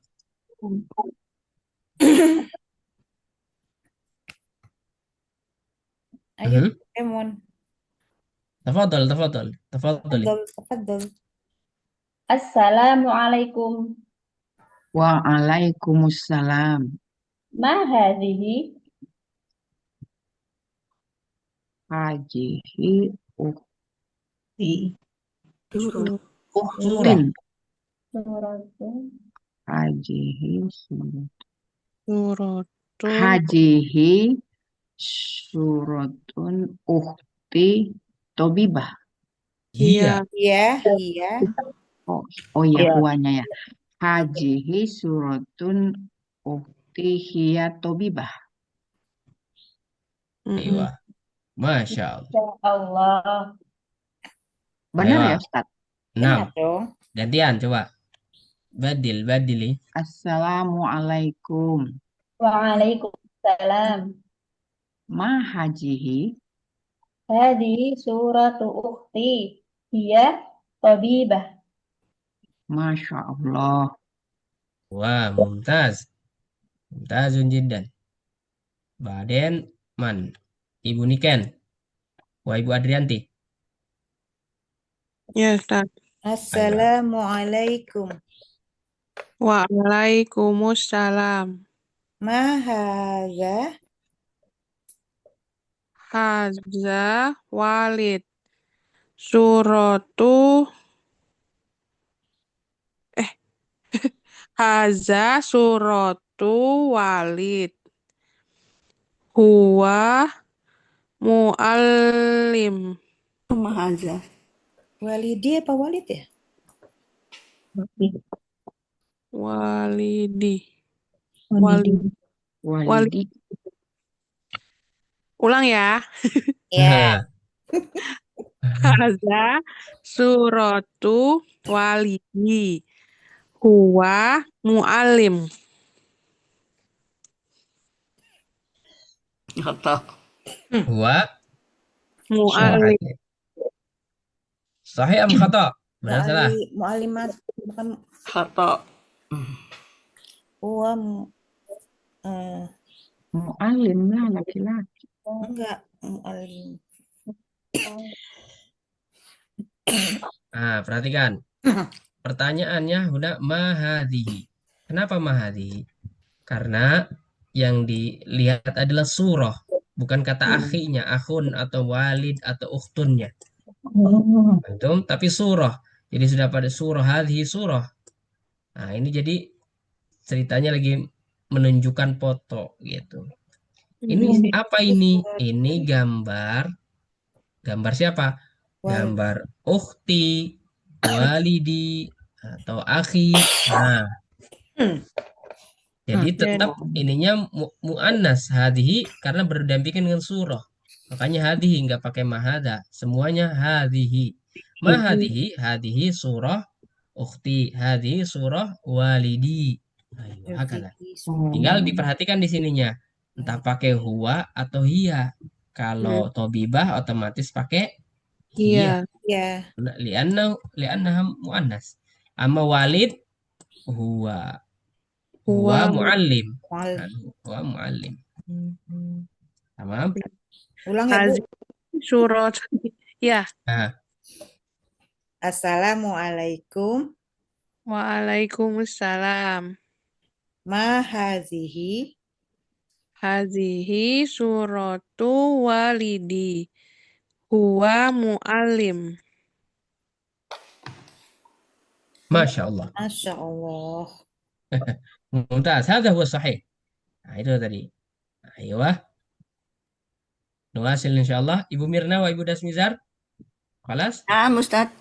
Ayo, Emon. Tafadhal, tafadhal, tafadhali. Tafadhal, tafadhal. Assalamualaikum. Waalaikumsalam. Ma hadhihi? Hajihi ukti. Surah. Uktin. Suratun. Hajihi surat. Suratun Hajihi suratun ukti Tobibah. Iya. Iya, iya. Oh iya, ya. huanya ya. Hajihi suratun ukti hiya Tobibah. Iya. Masya Allah. Ya Allah. Benar Ayo. ya, Ustaz? Benar 6. dong. Gantian coba. Badili. Assalamualaikum. Waalaikumsalam. Ma hajihi Hadhihi suratu ukhti. Hiya tabibah. Masya Allah. Wah, mumtaz. Mumtazun jiddan. Baden man. Ibu Niken. Wah, Ibu Adrianti. Ya, Ustaz. Assalamualaikum. Waalaikumsalam. Ma hadza Haza walid. Suratu Haza suratu walid. Huwa muallim. Mahaza. walidi apa walid ya? Walidi. Walidi. Ulang ya. Ya. Haza suratu walidi. Huwa muallim. Khata. Huwa Muallim. sahih am khata? Benar salah? Muallimat bukan Khata. huwa Mu'alim lah laki-laki. enggak muallim. Nah, perhatikan. Pertanyaannya Huna mahadhihi. Kenapa mahadhihi? Karena yang dilihat adalah surah, bukan kata akhinya, akhun atau walid atau ukhtunnya. Antum, tapi surah. Jadi sudah pada surah, hadhihi surah. Nah, ini jadi ceritanya lagi menunjukkan foto gitu. Ini apa ini? Ini gambar siapa? Gambar ukhti, walidi, atau akhi. Nah, jadi tetap ininya mu'annas hadhihi karena berdampingan dengan surah. Makanya hadhihi nggak pakai mahada. Semuanya hadhihi. Hadhihi surah ukhti, hadhihi surah walidi. Ayo, hakala. Tinggal diperhatikan di sininya. Entah pakai huwa atau hiya. Kalau tobibah otomatis pakai hiya. Ya. Lianna muannas. Amma walid huwa muallim. Huwa muallim. Tamam? Ulang ya, Bu. Surat. Ya. Nah, Assalamualaikum. Waalaikumsalam. Ma hazihi Hazihi suratu walidi. Huwa muallim. Masya Allah. Masya Allah. Mumtaz. Hadha huwa sahih. Nah, itu tadi. Ayo. Nuwasil insyaallah. Ibu Mirna wa Ibu Dasmizar. Khalas? Ustaz.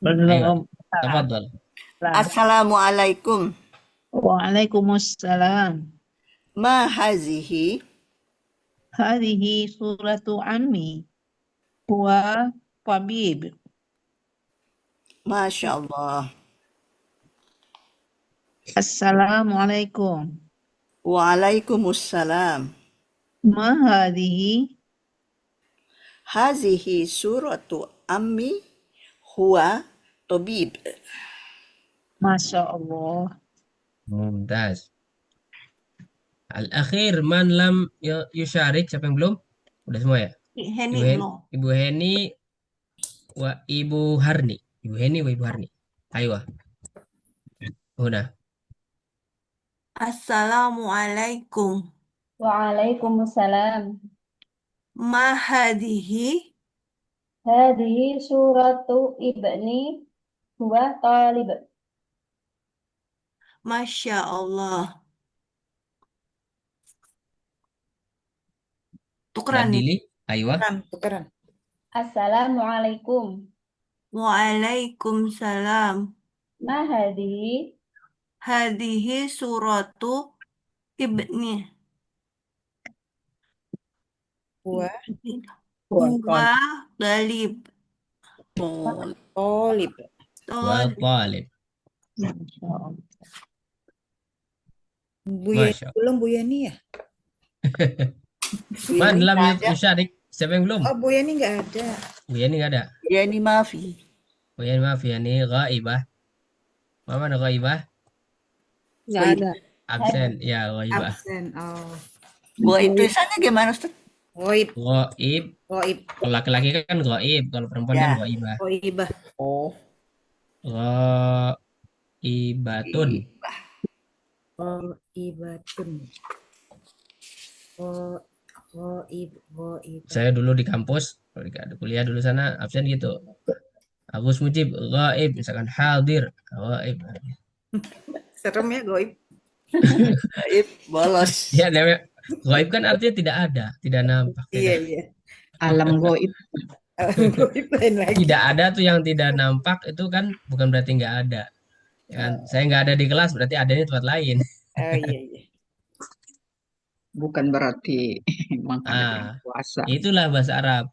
Ayo. Tafadhal. Assalamualaikum. Waalaikumsalam. Ma hazihi? Hadhihi suratu ammi. Huwa tabib. Masya Allah. Assalamualaikum. Waalaikumsalam. Ma hadhihi Hazihi suratu ammi huwa tabib. Masya Allah. Mumtaz. Al-akhir man lam yusharik. Siapa yang belum? Udah semua ya? Heni belum. Ibu Heni وإبو هرني. إبو هني وإبو هرني. أيوة هنا. Assalamualaikum. Waalaikumsalam. Ma hadhihi? Hadhihi suratu ibni huwa talib. Masya Allah. Tukeran nih. Badili. Aywa. Tukeran. Assalamualaikum. Waalaikumsalam. Ma hadhihi? Hadhihi suratu ibni. Huwa Huwa talib. Tolib. وطالب. Bu Yani Masya Allah. belum Bu Yani ya? Bu Man Yani lam nggak ada. yusyarik. Siapa yang belum? Oh, Bu Yani nggak ada. Bu Yani nggak ada. Yani maafi. Bu Yani maaf ya, ini ghaibah. Mana ghaibah? Nggak ada. Absen. Ya, ghaibah. Absen. Oh. Goib tulisannya gimana, Ustaz? Goib. Ghaib. Goib. Kalau laki-laki kan ghaib, kalau perempuan Ya. kan ghaibah. Goibah. Oh. Ghaibatun. Goibatun. Goib. Saya dulu di kampus, kuliah dulu sana, absen gitu. Agus Mujib, ghaib. Misalkan hadir, ghaib. Serem ya goib. Goib bolos. Ya, namanya ghaib kan artinya tidak ada, tidak nampak. Iya, Tidak, iya. Alam goib. Goib lain lagi. tidak ada tuh yang tidak nampak itu kan bukan berarti nggak ada. Ya kan? Saya nggak ada di kelas berarti adanya di tempat lain. Oh iya, iya. Bukan berarti menghadapi puasa. Itulah bahasa Arab.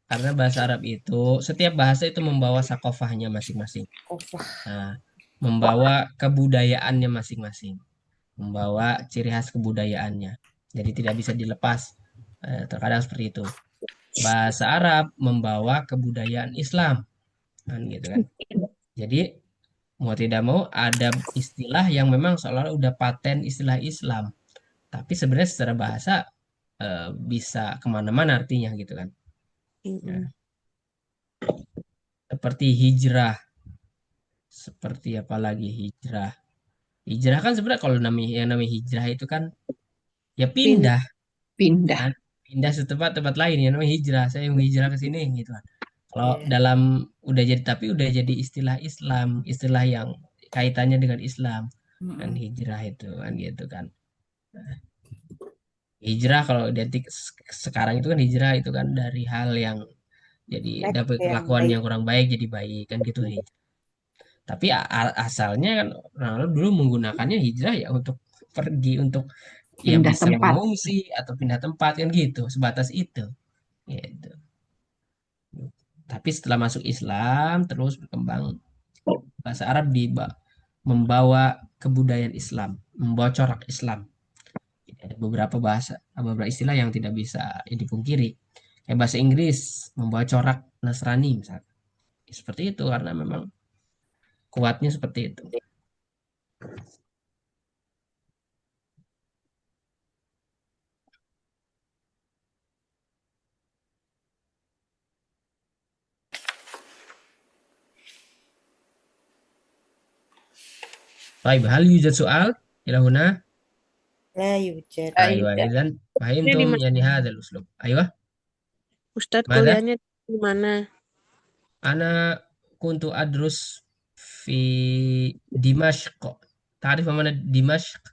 Karena bahasa Arab itu, setiap bahasa itu membawa sakofahnya masing-masing. Nah, membawa kebudayaannya masing-masing. Membawa ciri khas kebudayaannya. Jadi tidak bisa dilepas. Terkadang seperti itu. Bahasa Arab membawa kebudayaan Islam. Kan gitu kan. Jadi, mau tidak mau ada istilah yang memang seolah-olah udah paten istilah Islam. Tapi sebenarnya secara bahasa bisa kemana-mana artinya gitu kan. Ya. Seperti hijrah, seperti apa lagi hijrah. Hijrah kan sebenarnya kalau namanya hijrah itu kan ya pindah, Pindah. kan? Pindah tempat lain ya namanya hijrah. Saya mau hijrah ke sini gitu kan. Kalau Iya. dalam udah jadi istilah Islam, istilah yang kaitannya dengan Islam kan hijrah itu kan gitu kan. Nah, hijrah kalau identik sekarang itu kan hijrah itu kan dari hal yang jadi dapat kelakuan yang kurang baik jadi baik kan gitu hijrah. Tapi asalnya kan orang Arab dulu menggunakannya hijrah ya untuk pergi untuk ya Pindah bisa tempat. mengungsi atau pindah tempat kan gitu, sebatas itu. Gitu. Tapi setelah masuk Islam terus berkembang bahasa Arab membawa kebudayaan Islam, membawa corak Islam. Jadi ada beberapa istilah yang tidak bisa dipungkiri. Kayak bahasa Inggris membawa corak Nasrani misalnya. Seperti itu karena memang kuatnya seperti itu. Baik, hal yujad soal ila huna? La yujad. Aywa, idzan fahimtum yani hadzal uslub. Aywa. Ustadz Mada? kuliahnya di mana? Ana kuntu adrus fi Dimashq. Ta'rif mana Dimashq?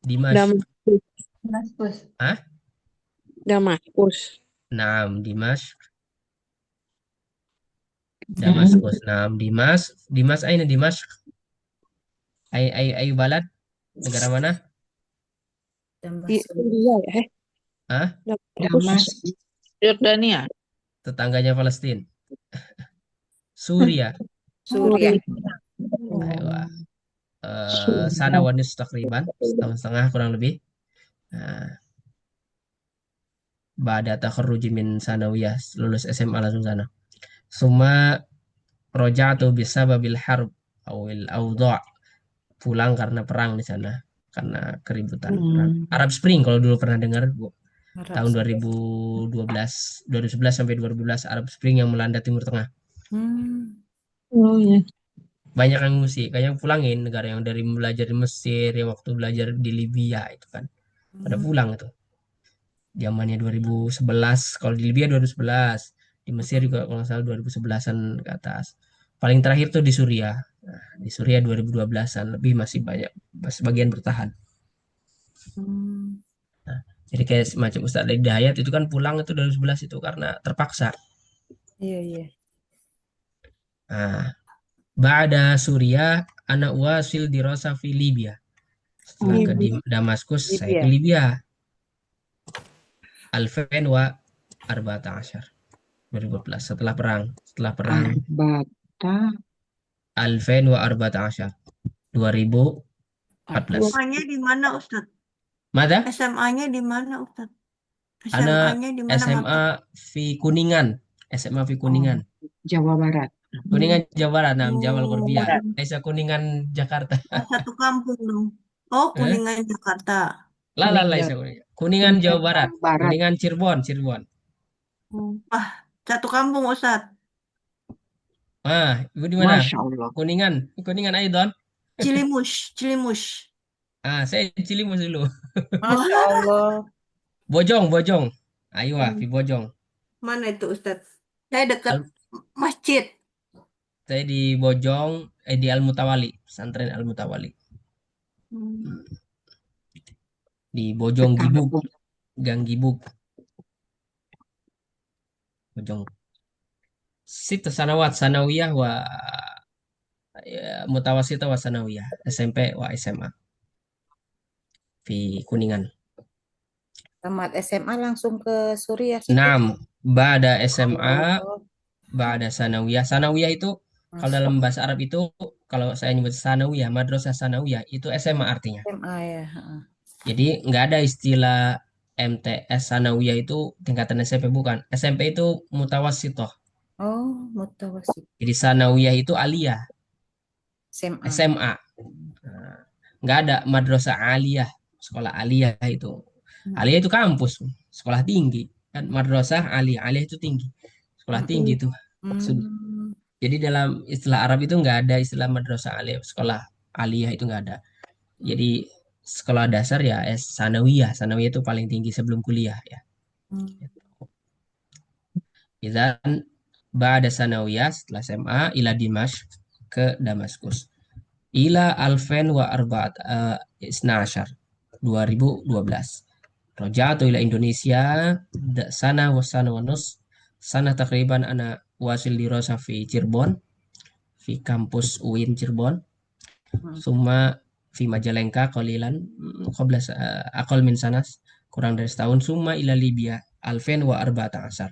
Dimashq. Damaskus. Hah? Damaskus. Naam, Dimashq. Damaskus. Naam, Dimas aina Dimashq? Ay balad? Negara mana? Iya ya. Hah? Damaskus. Yordania. Tetangganya Palestina. Suriah. Suriah. Aywa. Sana wa nis takriban, setahun setengah kurang lebih. Nah, Ba'da takharruji min sanawiyah, lulus SMA langsung sana. Summa roja'tu bisababil harb awil awda'. Pulang karena perang di sana, karena keributan perang. Arab Spring kalau dulu pernah dengar, Bu. Tahun 2011 sampai 2012 Arab Spring yang melanda Timur Tengah. Hmm. Oh ya. Banyak yang ngungsi, kayak yang pulangin negara yang dari belajar di Mesir, yang waktu belajar di Libya itu kan. Pada pulang itu. Zamannya 2011, kalau di Libya 2011, di Mesir juga kalau nggak salah 2011-an ke atas. Paling terakhir tuh di Suriah. Nah, di Suriah 2012-an lebih masih banyak sebagian bertahan. Hmm. Nah, jadi kayak semacam Ustadz Hidayat itu kan pulang itu 2011 itu karena terpaksa. Iya, iya. Nah, Ba'da Suriah anak wasil dirasa fi Libya. Setelah ke Damaskus, saya ke Libya. Libya. Alfen wa arba'ata asyar. 2014 setelah perang. Setelah perang Arbata. Alfen wa arba'ata asyar. 2014. SMA-nya di mana, Ustadz? Mada? SMA-nya di mana, Ustadz? Ana SMA-nya di mana SMA mata? fi Kuningan. SMA fi Kuningan. Jawa Barat. Kuningan Jawa Barat, nah, Jawal Oh, Korbia. Desa Kuningan Jakarta. satu kampung dong. Oh, Eh? Kuningan Jakarta. Lah, Kuningan. Desa Kuningan. Kuningan Jawa Barat. Barat. Kuningan Cirebon. Wah, satu kampung, Ustadz. Ah, ibu di mana? Masya Allah. Kuningan Aidon. Cilimus. Ah, saya Cilimus dulu. Masya Allah. Bojong. Ayo, di Bojong. Mana itu, Ustadz? Saya dekat Al- masjid. saya di Bojong, di Al Mutawali, pesantren Al Mutawali. Di Bojong Gibug, Gang Gibug. Bojong. Situ sanawat sanawiyah wa mutawasita wa sanawiyah, SMP wa SMA. Di Kuningan. Tamat SMA langsung ke Suriah situ. Naam, ba'da SMA, Oh, ba'da sanawiyah. Sanawiyah itu kalau masuk dalam bahasa Arab itu kalau saya nyebut sanawiyah, madrasah sanawiyah itu SMA artinya. SMA ya. Heeh. Jadi nggak ada istilah MTS sanawiyah itu tingkatan SMP, bukan. SMP itu mutawassithah. Oh, mutawasit. Jadi sanawiyah itu aliyah, SMA. SMA. Nah, nggak ada madrasah aliyah, sekolah aliyah itu. Aliyah itu kampus, sekolah tinggi. Kan madrasah aliyah itu tinggi. Sekolah tinggi itu maksud. Hmm. Jadi dalam istilah Arab itu nggak ada istilah madrasah aliyah, sekolah aliyah itu nggak ada. Jadi sekolah dasar ya sanawiyah. Sanawiyah itu paling tinggi sebelum kuliah ya. Idzan ba'da sanawiyah setelah SMA ila Dimash ke Damaskus. Ila alfen wa arba'at isna asyar 2012. Roja'atu ila Indonesia sana wa sana wa nus. Sana takriban ana wasil dirasa fi Cirebon, fi kampus UIN Cirebon. Summa fi Majalengka qalilan qabla aqal min sanas, kurang dari setahun. Summa ila Libya alfen wa arba'ata asyar.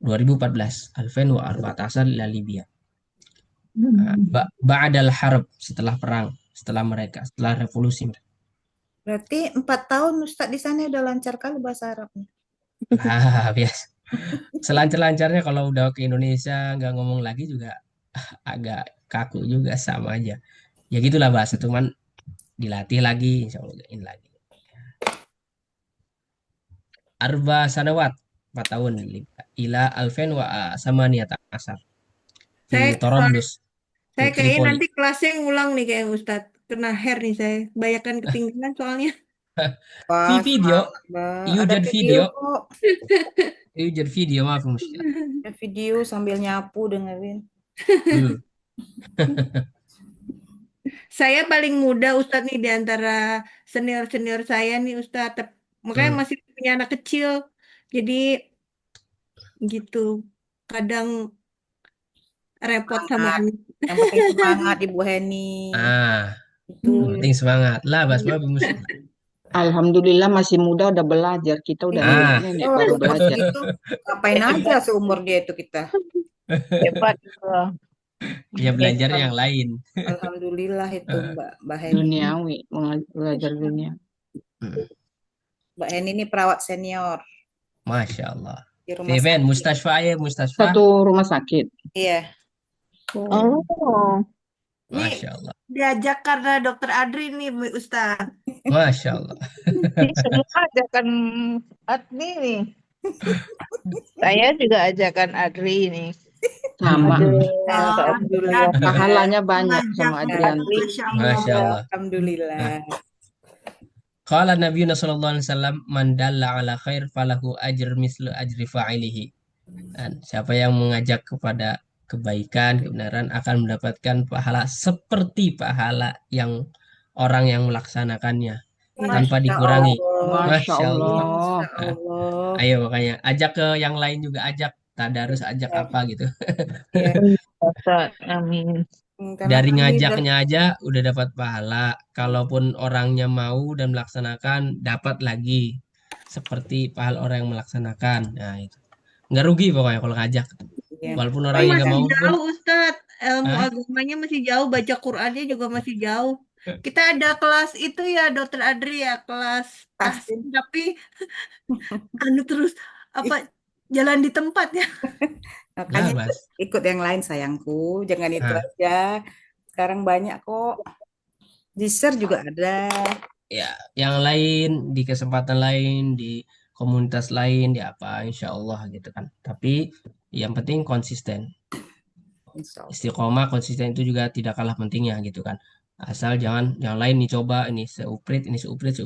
2014 alfen wa arba'ata asyar ila Libya. Ba'dal harb, setelah perang, setelah revolusi. Berarti 4 tahun Ustadz di sana udah lancar kali bahasa Arabnya. Biasa. Selancar-lancarnya kalau udah ke Indonesia nggak ngomong lagi juga agak kaku juga, sama aja. Ya gitulah bahasa, cuman dilatih lagi, insya Allah ini lagi. Arba sanawat, 4 tahun. Ila alfen wa samaniyata asar. Di Saya Torablus, di saya kayaknya Tripoli. nanti kelasnya ngulang nih kayak Ustadz. Kena hair nih saya. Kebanyakan ketinggalan soalnya. Di Wah, video, ada video kok. Yujad video, maaf musykilah. Ada video sambil nyapu dengerin. Saya paling muda Ustadz nih di antara senior-senior saya nih Ustadz. Makanya masih punya anak kecil. Jadi gitu. Kadang repot sama anak. Yang penting semangat Ibu Heni. Itu penting semangat lah, Basma musykilah. Alhamdulillah masih muda udah belajar. Kita udah nenek baru belajar. Itu ngapain aja seumur dia itu kita. Hebat. Ya belajar yang lain. Alhamdulillah itu Mbak Heni. Duniawi, belajar dunia. Mbak Heni ini perawat senior. Masya Allah. Di rumah Viven, sakit. mustasfa ya, mustasfa. Satu rumah sakit. Iya. Oh. Masya Allah. Diajak karena Dokter Adri nih Ustadz. Masya Allah. Semua ajakan Adri nih. Saya juga ajakan Adri nih. Sama. Aduh, Alhamdulillah. alhamdulillah. Pahalanya banyak Mengajak, sama Adrian. Masya Allah. Masya Allah. Alhamdulillah. Qala Nabi sallallahu alaihi wasallam man dalla ala khair falahu ajr mislu ajri fa'ilihi. Dan siapa yang mengajak kepada kebaikan, kebenaran akan mendapatkan pahala seperti pahala yang orang yang melaksanakannya tanpa Masya dikurangi. Allah. Masya Masya Allah. Allah. Masya Nah, Allah. ayo makanya ajak ke yang lain juga, ajak tadarus, ajak apa gitu. Ya, Ustaz, amin. karena Dari kami ngajaknya aja udah dapat pahala. Kalaupun orangnya mau dan melaksanakan, dapat lagi seperti pahala orang yang melaksanakan. Nah itu nggak rugi pokoknya kalau ngajak. ya. Walaupun Tapi orangnya nggak masih mau pun. jauh, Ustadz. Ilmu Hah? agamanya masih jauh, baca Qurannya juga masih jauh. Kita ada kelas itu ya, Dokter Adri ya, kelas Tahsin. tapi terus apa jalan di tempat ya. Makanya Nah, Mas. ikut yang lain sayangku, jangan itu Nah, aja. Sekarang banyak kok. Jiser juga ada. ya, yang lain di kesempatan lain, di komunitas lain, di apa, insya Allah gitu kan. Tapi yang penting konsisten. Insya Allah. Istiqomah, konsisten itu juga tidak kalah pentingnya gitu kan. Asal jangan yang lain nih coba ini seuprit, ini seuprit.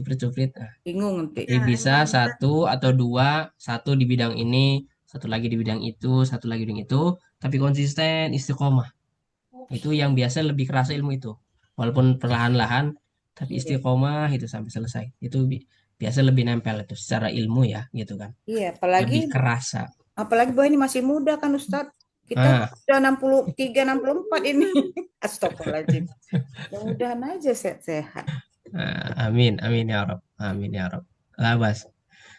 Nah, Bingung nanti. tapi bisa satu atau dua, satu di bidang ini, satu lagi di bidang itu, satu lagi di bidang itu, tapi konsisten, istiqomah. Itu yang biasa lebih kerasa ilmu itu. Walaupun perlahan-lahan, tapi istiqomah itu sampai selesai. Itu biasa lebih nempel itu secara ilmu ya, gitu kan. Iya, Lebih kerasa. apalagi bahwa ini masih muda kan Ustadz. Kita sudah 63, 64 ini. Astagfirullahaladzim. Mudah-mudahan aja sehat-sehat. Amin, amin ya Rob. Amin ya Rob. Labas.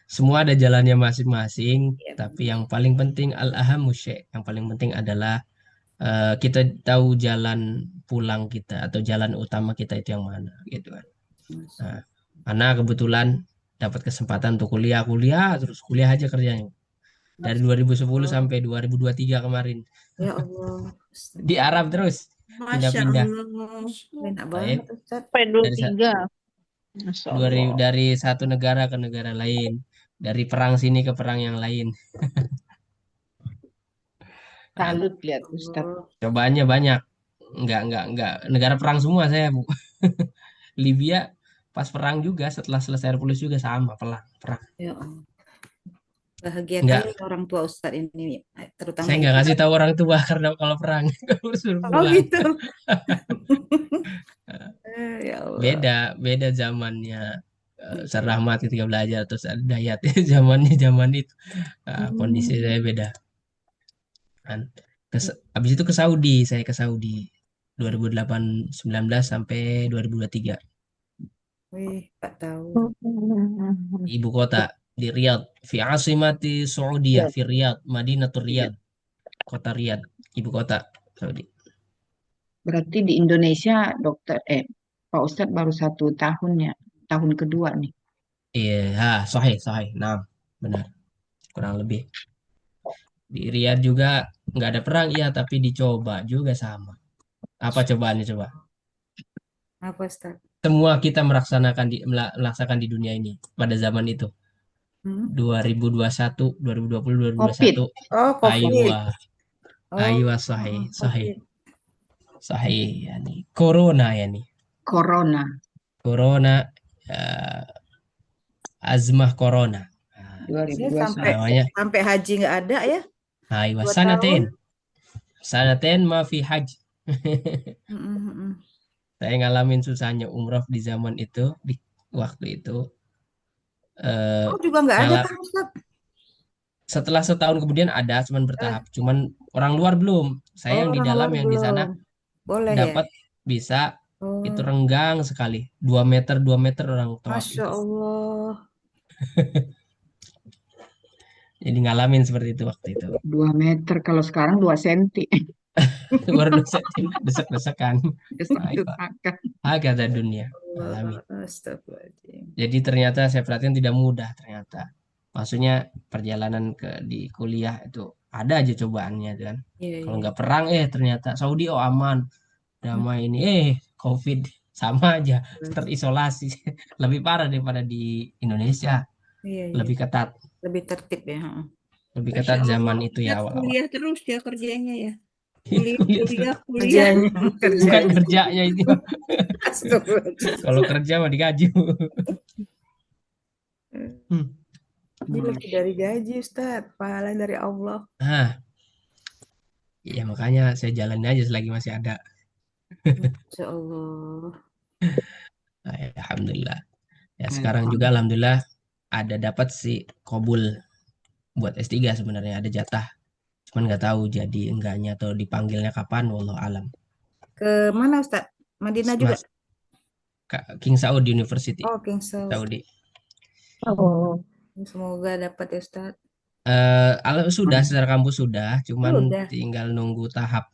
Semua ada jalannya masing-masing, tapi yang paling penting al-ahamu syai'. Yang paling penting adalah kita tahu jalan pulang kita atau jalan utama kita itu yang mana gitu kan. Nah, karena kebetulan dapat kesempatan untuk kuliah terus kuliah aja kerjanya. Dari 2010 sampai 2023 kemarin. Ya Allah. Di Arab terus. Masya Pindah-pindah. Allah. Enak banget Ustadz. Sampai Dari, 23. Masya Allah. dari satu negara ke negara lain. Dari perang sini ke perang yang lain. Salut lihat Ustaz. Cobaannya banyak. Enggak. Negara perang semua saya, Bu. Libya pas perang juga, setelah selesai revolusi juga sama, perang. Ya Allah. Bahagia Enggak. kali orang tua Ustadz ini, terutama Saya nggak ibu. kasih tahu orang tua karena kalau perang. Suruh Oh pulang. gitu. Ya Allah. Beda zamannya. Ustaz Rahmat ketika belajar terus ada Dayat zaman itu. Kondisi saya beda. Kan. Habis itu ke Saudi, saya ke Saudi 2019 sampai 2023. Wih, Pak tahu. Ibu kota di Riyadh, fi asimati Saudiyah, fi Riyadh, Madinatul Riyadh, kota Riyadh, ibu kota Saudi. Berarti di Indonesia Pak Ustadz baru 1 tahun ya, tahun kedua nih. Iya, sahih. Nah, benar. Kurang lebih. Di Riyadh juga nggak ada perang, iya, tapi dicoba juga sama. Apa cobaannya coba? Apa Ustadz? Semua kita melaksanakan di dunia ini pada zaman itu. 2021, 2020, 2021. Oh, COVID. Aywa, sahih. Sahih, yani corona yani. Corona. Azmah corona. 2021. Sampai haji nggak ada ya? Aywa, 2 sanaten ma fi haji. Saya ngalamin susahnya umroh di zaman itu, di waktu itu. Juga nggak ada kan Ustaz? Setelah setahun kemudian ada, cuman bertahap. Cuman orang luar belum. Saya yang di dalam, yang di sana boleh dapat bisa. Itu renggang sekali. 2 meter orang tawaf. Masya Allah. Jadi ngalamin seperti itu waktu itu. 2 meter, kalau sekarang 2 senti. Baru desek-desekan. Agak dunia. Alami. Jadi ternyata saya perhatikan tidak mudah ternyata. Maksudnya perjalanan di kuliah itu ada aja cobaannya kan. Kalau nggak perang ternyata Saudi aman, damai ini COVID sama aja, terisolasi. Lebih parah daripada di Indonesia. Lebih ketat. Lebih tertib ya. Lebih ketat zaman itu ya awal-awal. Kuliah terus ya kerjanya ya. Kuliah, Kerjanya, Bukan kerjanya. kerjanya itu. Astagfirullahaladzim. Kalau kerja mah digaji. Hmm. Ini lebih dari gaji, Ustadz. Pahala dari Allah. Ah, ya makanya saya jalanin aja selagi masih ada. Insya Allah. Alhamdulillah. Ya sekarang juga alhamdulillah ada dapat si kabul buat S3 sebenarnya ada jatah. Cuman nggak tahu jadi enggaknya atau dipanggilnya kapan, wallahu alam. Ke mana, Ustadz? Madinah juga? Mas King Saud University, Oh, King Saud. Saudi. Oh. Semoga dapat ya, Ustadz. Sudah secara kampus sudah, cuman Sudah. tinggal nunggu tahap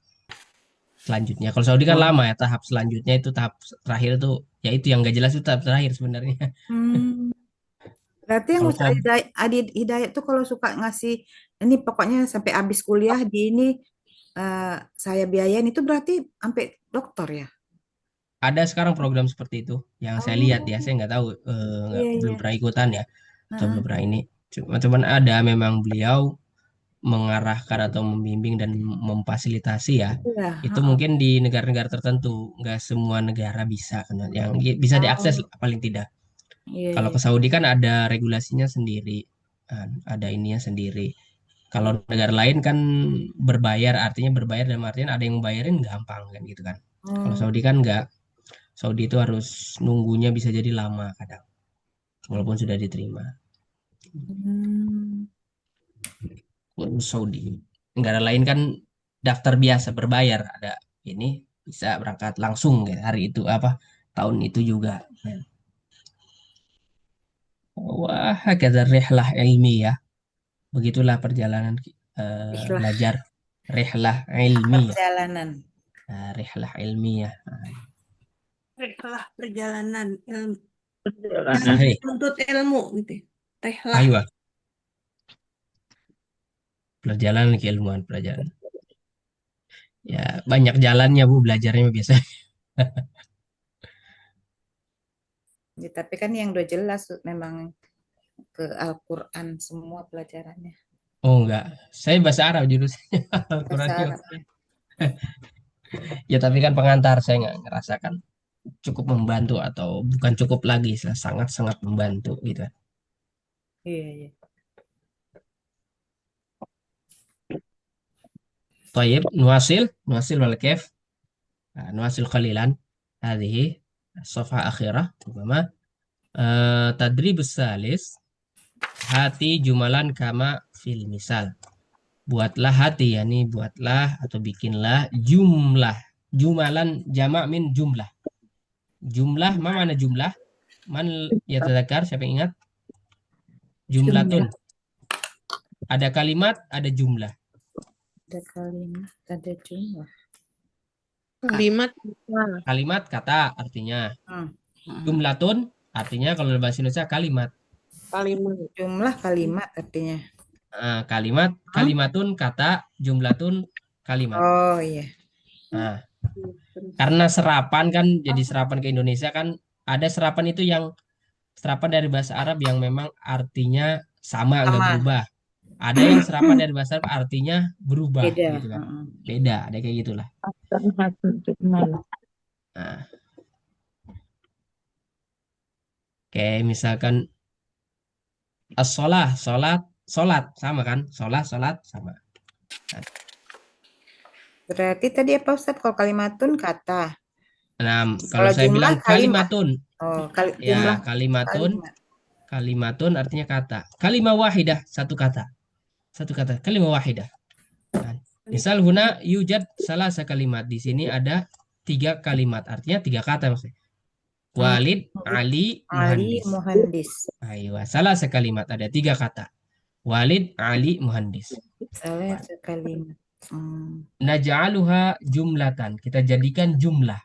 selanjutnya. Kalau Saudi kan lama ya, tahap selanjutnya itu tahap terakhir tuh, ya itu yang nggak jelas itu tahap terakhir sebenarnya. Berarti yang Kalau Ustadz Adi Hidayat tuh kalau suka ngasih, ini pokoknya sampai habis kuliah di ini saya biayain, itu berarti sampai doktor ya? ada sekarang program seperti itu yang saya lihat ya, saya nggak tahu, belum pernah ikutan ya, atau belum pernah ini. Cuman ada memang beliau mengarahkan atau membimbing dan memfasilitasi ya. Iya, Itu mungkin di negara-negara tertentu, nggak semua negara bisa kan, yang bisa diakses paling tidak. Iya, Kalau ke Saudi kan ada regulasinya sendiri, ada ininya sendiri. Kalau negara lain kan berbayar, artinya berbayar dalam artian ada yang bayarin gampang kan gitu kan. Kalau Saudi kan nggak. Saudi itu harus nunggunya bisa jadi lama kadang, walaupun sudah diterima. Saudi. Negara lain kan daftar biasa berbayar, ada ini bisa berangkat langsung gitu, hari itu apa tahun itu juga. Wah, kata rihlah ilmiah. Begitulah perjalanan belajar rihlah ilmiah. perjalanan. Rihlah ilmiah. Rehlah perjalanan ilmu. Sahih. Untuk ilmu gitu. Rehlah. Aywa. Perjalanan keilmuan, perjalanan. Ya, banyak jalannya Bu belajarnya biasanya. Ya, tapi kan yang udah jelas memang ke Al-Quran semua pelajarannya. Oh enggak, saya bahasa Arab jurusnya. Bahasa Arab ya. Ya tapi kan pengantar, saya nggak ngerasakan cukup membantu atau bukan cukup lagi, sangat-sangat membantu gitu. Iya, iya. طيب نواصل ولا كيف؟ نواصل قليلا. هذه الصفحة أخيرة ربما. تدريب الثالث hati jumalan kama fil misal. Buatlah hati, yakni buatlah atau bikinlah jumlah. Jumalan jamak min jumlah. Jumlah, mana jumlah? Man yatadzakar, siapa yang ingat? Jumlatun. Ada kalimat, ada jumlah. Ada kalimat, ada jumlah. Kalimat Kata artinya. Jumlatun artinya kalau bahasa Indonesia kalimat. Jumlah kalimat artinya. Kalimatun kata, jumlatun kalimat. Oh iya. Nah, karena serapan kan, jadi serapan ke Indonesia kan, ada serapan itu yang serapan dari bahasa Arab yang memang artinya sama, nggak berubah. Ada yang serapan dari bahasa Arab artinya berubah. Beda. Gitu kan. Beda, ada kayak gitulah. Nah. Oke, misalkan as-sholah, sholat sama kan? Sholat sama. Nah. Berarti tadi apa Ustaz? Kalau kalimatun kata. Nah, kalau saya bilang kalimatun. Oh, ya, kalimatun artinya kata. Kalimah wahidah, satu kata. Kalimah wahidah. Nah, misal huna yujad salasa kalimat. Di sini ada 3 kalimat, artinya 3 kata maksudnya. Walid, Ali, Muhandis. Ayo, salah sekalimat, ada 3 kata. Walid, Ali, Muhandis. Salah sekalimat. Naj'aluha jumlatan. Kita jadikan jumlah.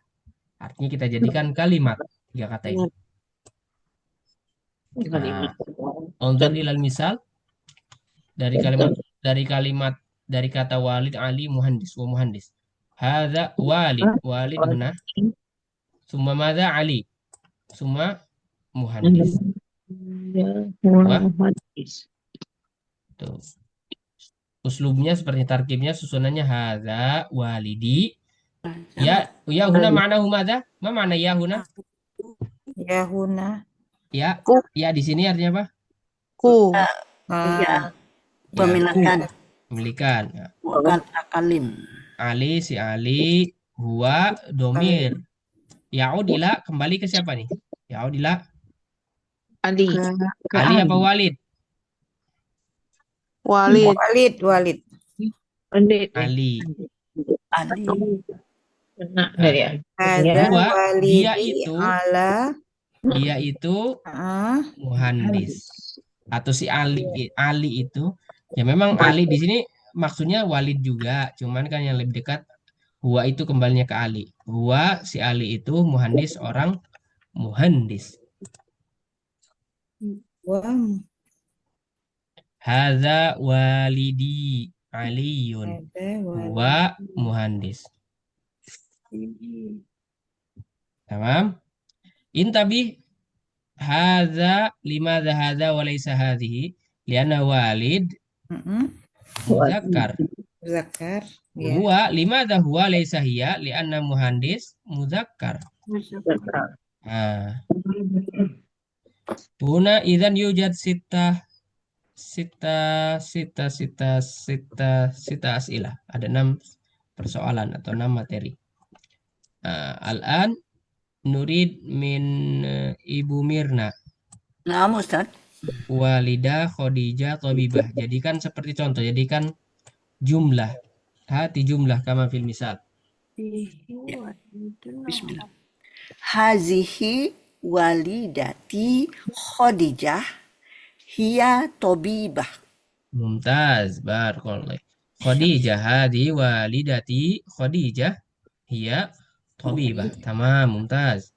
Artinya kita jadikan kalimat. 3 kata ini. Unzur ilal misal. Dari kata walid, Ali, Muhandis. Wa Muhandis. Hadza walid. Walid huna. Summa madza Ali. Summa Muhandis. Tuh. Uslubnya seperti tarkibnya, susunannya hadza walidi. Ya, ya huna ma'nahu madza? Ma ma'na ya huna? Ya huna. Ya, Ku. ya di sini artinya apa? Ku. Ya, Iya, ku, pemilikan, memilikan. Ya. bukan akalim. Ali, si Ali, huwa, domir. Yaud ila, kembali ke siapa nih? Yaud ila, Ali. Ke Ali apa Ali. Walid? Walid. Walid. Ali. Ali. Benar Nah, dari Hadza huwa, dia walidi itu, ala muhandis. Atau si Ali itu, ya memang Ali di sini maksudnya Walid juga, cuman kan yang lebih dekat huwa itu kembalinya ke Ali. Huwa si Ali itu muhandis, orang muhandis. wa Hadza walidi Aliyun. Huwa muhandis. Tamam? Intabi hadza limadza hadza wa laysa hadhihi lianna walid muzakkar. Zakar. Ya. Huwa limadza huwa laysa hiya lianna muhandis muzakkar. Ah. Huna idzan yujad sita as'ilah. Ada 6 persoalan atau 6 materi. Al-an nurid min Ibu Mirna. Nah, Ustaz. Walidah Khadijah Tabibah. Jadikan seperti contoh. Jadikan jumlah. Hati jumlah kama fil misal. Bismillah. Hazihi walidati Khadijah hiya tabibah. Mumtaz. Barakallah. Khadijah. Hadi walidati Khadijah. Hiya tabibah. Tamam. Mumtaz.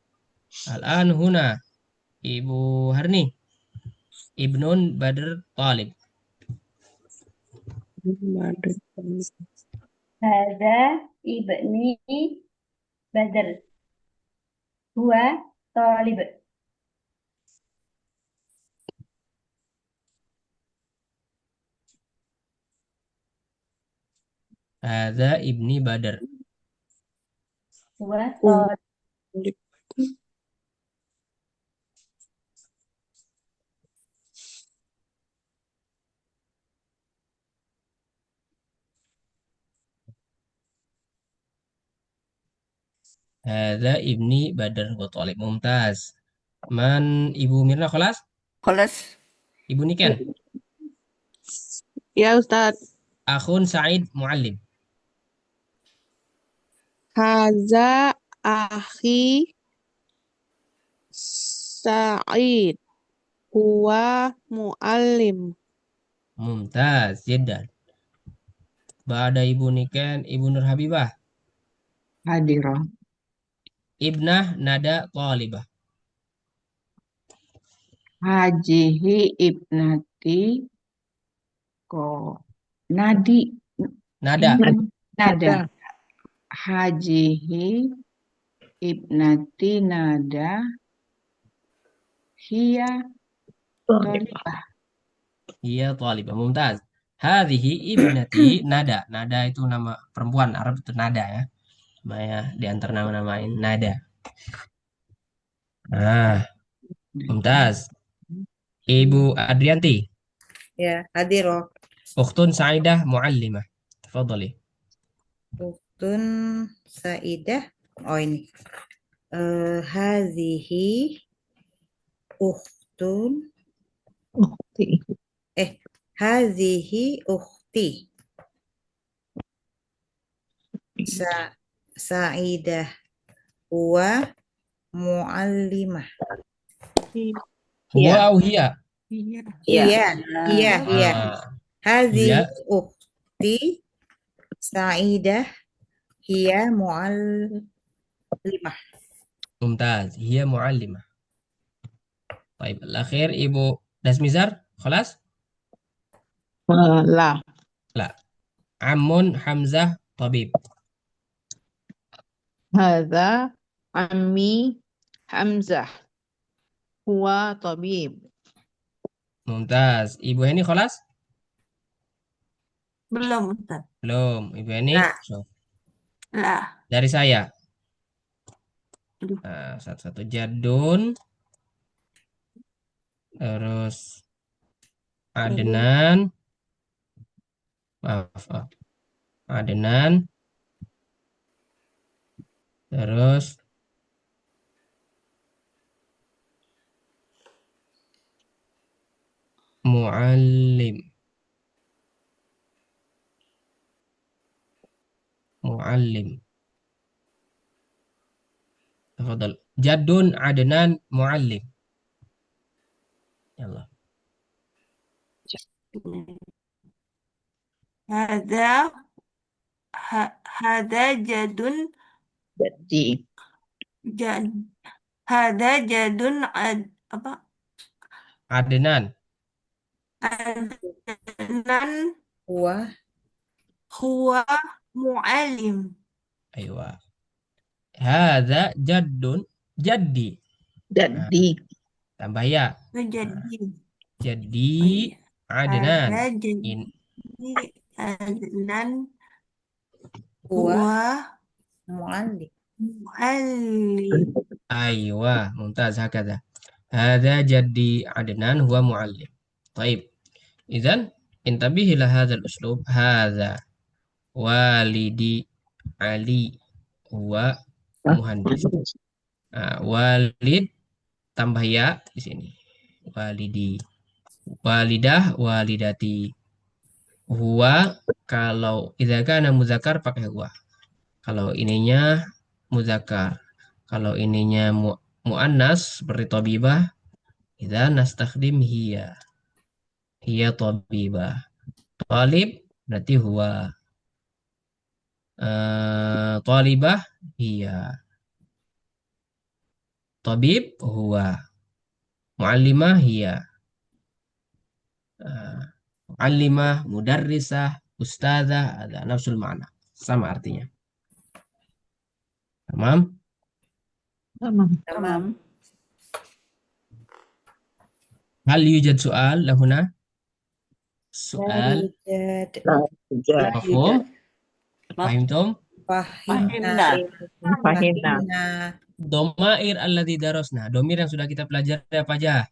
Al-an huna. Ibu Harni. Ibnun Badr Talib. Hadza ibni Badr. Huwa talib. Hadza ibni Badr. Huwa talib. Hadza ibni Badr wa Talib. Mumtaz. Man Ibu Mirna kelas? Kelas. Ibu Niken. Ya Ustaz. Akhun Said Muallim. Haza akhi Sa'id. Huwa muallim. Mumtaz. Jiddan. Ba'da Ibu Niken, Ibu Nur Habibah. Hadirah. Ibnah Nada Talibah. Hajihi ibnati ko Nadi. Nada. Nada. Hajihi ibnati Nada. Hiya Talibah. Iya Talibah. Mumtaz. Hadhihi ibnati Nada. Nada itu nama perempuan Arab itu Nada ya. Namanya di antara nama-nama ini Nada. Nah, Mumtaz. Ibu Adrianti. Ya, hadiroh. Ukhtun Sa'idah Muallimah. Tafadhali. Ukhtun Saidah. Oh ini. Hazihi ukhtun. Hazihi ukhti. Sa'idah huwa muallimah. Huwa au hiya? Iya. Ah, Hazihi Iya. ukhti Sa'idah hiya muallimah. Mumtaz. Hiya muallimah. Baik, akhir Ibu Dasmizar, khalas? La. La. Ammun Hamzah Tabib. Hadza ammi Hamzah. Huwa tabib. Mumtaz. Ibu Heni khalas? Belum, Ustaz. Belum. Ibu ini Nah, so, Lah. dari saya. Aduh. Nah, satu-satu jadun. Terus Adnan. Maaf. Adnan. Terus Muallim. Muallim. Tafadhal. Jadun Adnan Muallim. Yalla. Hada jadun Jadi. hada jadun apa? Adnan. Adnan huwa mu'alim. Aywa. Hadza jaddun jaddi. Jadi. Tambah ya. Jadi. Jadi Hada Adnan. jadi Adnan huwa mu'alim. Aywa, mumtaz hakadha. Hadza jaddi Adnan huwa muallim. Taib. Idzan intabih ila hadzal uslub. Hadza walidi Ali huwa muhandis. Walid tambah ya di sini. Walidi. Walidah walidati. Huwa kalau idza kana muzakkar pakai huwa. Kalau ininya muzakkar. Kalau ininya muannas seperti tabibah, idza nastakhdim hiya. Hiya tabibah. Talib berarti huwa. Talibah hiya. Tabib huwa. Muallimah hiya. Muallimah, mudarrisah, ustazah, ada nafsul ma'na. Sama artinya. Tamam? tamam. Hal yujad soal lahuna? Soal. Mafhum? Fahimtum? Fahimna. Domair alladhi darasna. Domir yang sudah kita pelajari apa aja?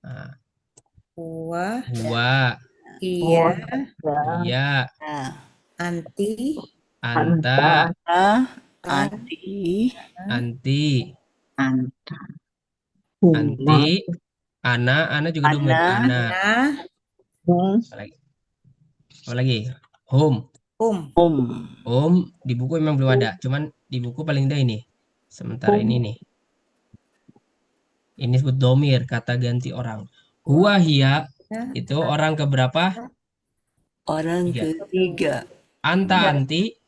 Nah, Huwa, huwa, iya, iya, anti, anta, anti, anti, Anta. anti, ana juga domir. Ana. Apa lagi? Apa lagi? Hum. Di buku memang belum ada. Cuman di buku paling ada ini. Sementara ini nih. Ini disebut domir, kata ganti orang. Huwa hiya itu orang keberapa? Orang ketiga. Anta anti.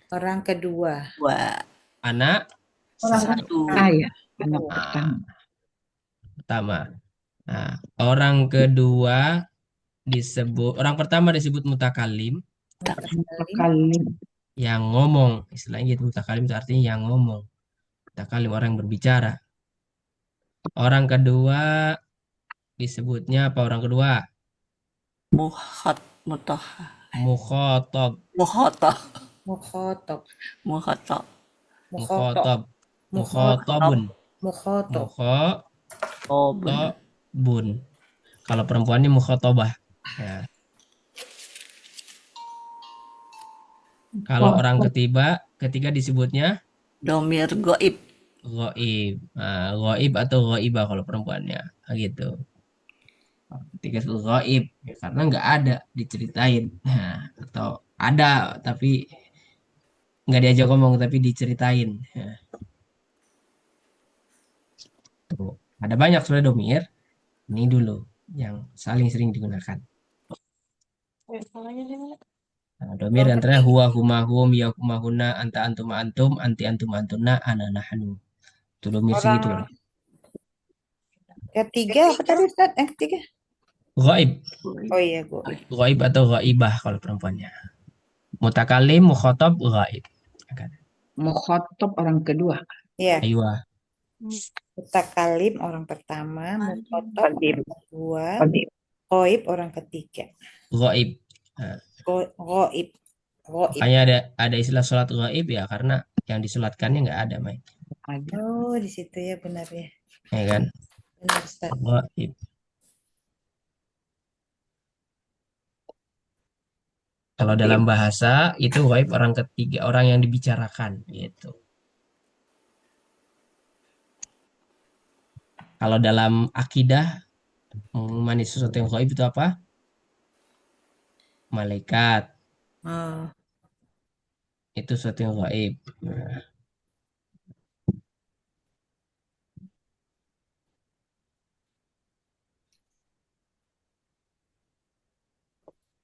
orang kedua. Anak. Satu. Saya. Anak Pertama. Nah, orang kedua disebut, orang pertama disebut mutakalim. Mutakalim. Yang ngomong. Istilahnya gitu, mutakalim itu artinya yang ngomong. Mutakalim orang yang berbicara. Orang kedua disebutnya apa orang kedua? Mukhotob. Mukhotobun. Kalau perempuannya mukhotobah. Ya. Kalau orang ketiga disebutnya domir goib. Goib. Nah, goib atau goibah kalau perempuannya. Gitu. Ketika disebut goib, ya, karena nggak ada diceritain. Nah, atau ada tapi nggak diajak ngomong tapi diceritain. Nah. Tuh. Ada banyak sebenarnya domir. Ini dulu yang saling sering digunakan. Nah, domir antara huwa huma hum ya huma huna anta antum antum anti antum antuna ana nahnu. Itu domir segitu. Ketiga apa tadi Ustaz? Ketiga. Ghaib. Oh iya, goib. Ghaib atau ghaibah kalau perempuannya. Mutakalim, mukhotob, ghaib. Mukhotob orang kedua. Iya. Aywa. Mutakalim orang pertama, mukhotob orang kedua, goib orang ketiga. Ghaib. Goib. Goib. Makanya ada istilah sholat gaib ya karena yang disolatkannya nggak ada, Mai. Ada. Oh, di situ ya benar ya. Ya kan? Benar, Ustaz. Gaib. Kalau dalam bahasa itu gaib orang ketiga, orang yang dibicarakan gitu. Kalau dalam akidah mengimani sesuatu yang gaib itu apa? Malaikat. Oh. Itu sesuatu yang gaib. Nah.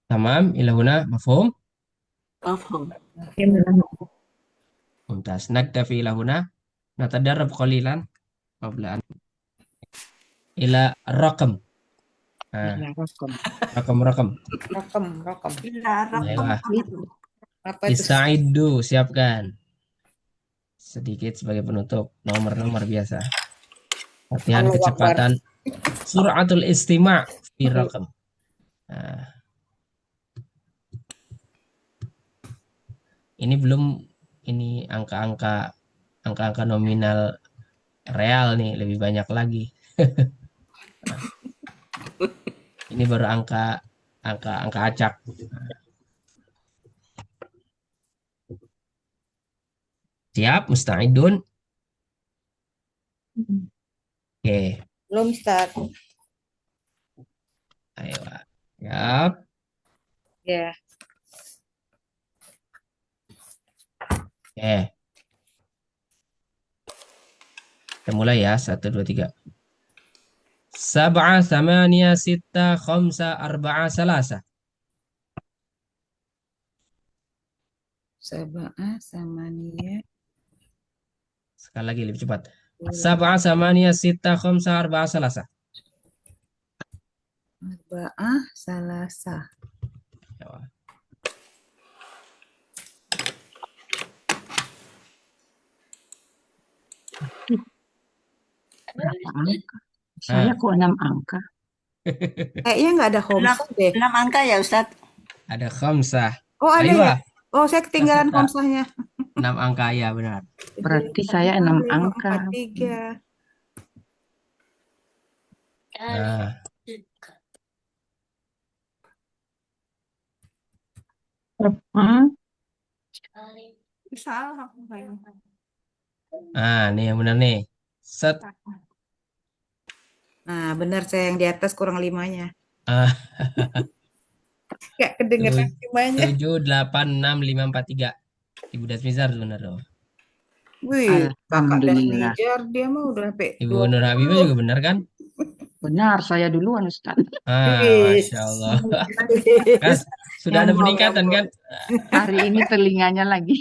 Tamam, ila huna mafhum? مفهوم Mumtaz. Naktafi ila huna. Natadarrab qalilan qabla an ila raqam. Nah, Iya, rokok. raqam. Rokem. Ila Ayo, raqam. Apa itu? Istaidu, siapkan. Sedikit sebagai penutup, nomor-nomor biasa. Latihan Allahu kecepatan. Suratul istima' fi raqam. Nah. Ini belum ini angka-angka nominal real nih, lebih banyak lagi. Ini baru angka acak. Siap, musta'idun? Oke, Belum, Ustaz. ayo. Siap. Ya. Oke. Kita mulai ya. 1, 2, 3. 7, 8, 6, 5, 4, 3. Sab'ah, samaniyah. Sekali lagi lebih cepat. 7, 8, 6, 5, 4, 3. Arba'ah, salasah. Berapa angka? Saya kok 6 angka. Kayaknya nggak ada khomsah deh. 6 angka ya Ustaz. Ada khamsah. Oh, ada Aywa. ya? Oh, saya ketinggalan Kita- khomsahnya. 6 angka ya benar. Berarti saya 6 angka. 5, 4, 3. Nah, Salah aku kayaknya. nih yang benar nih. Set. Nah, benar saya yang di atas kurang 5-nya. Ah, Kayak kedengeran 5-nya. 7, 8, 6, 5, 4, 3. Ibu Dasmizar benar dong. Wih, kakak dan Alhamdulillah. Nijar dia mah udah sampai Ibu Nur Habibah juga benar kan? Benar, saya duluan Ustaz. Masya Allah. Kan, sudah ada peningkatan kan? Hari ini telinganya lagi.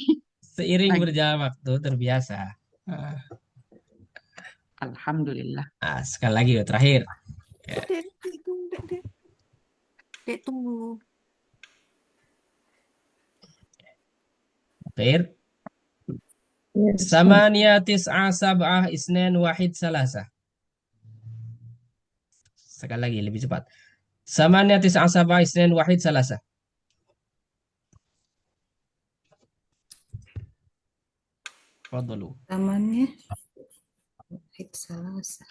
Seiring berjalan waktu terbiasa. Alhamdulillah. Sekali lagi terakhir. Dek tunggu. Terakhir. 8, 9, 7, 2, 1, 3. Sekali lagi lebih cepat. 8, 9, 7, 2, 1, 3. Fadlu. Tamannya wahid salasah.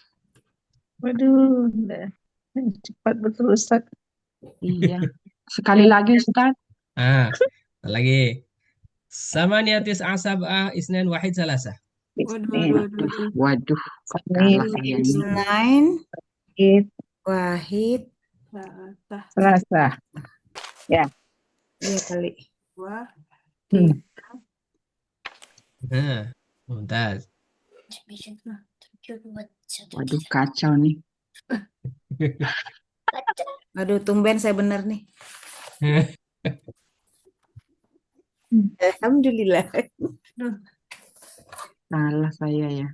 Waduh, cepat betul Ustaz. Iya. Sekali lagi Ustaz. Sekali lagi. 8, 9, 7, 2, 1, 3. Waduh. Kalah saya ini. 9, wahid, Selasa. Ya. iya kali. Mumtaz. Waduh, kacau nih. Aduh, tumben saya benar nih. Alhamdulillah. Salah saya ya.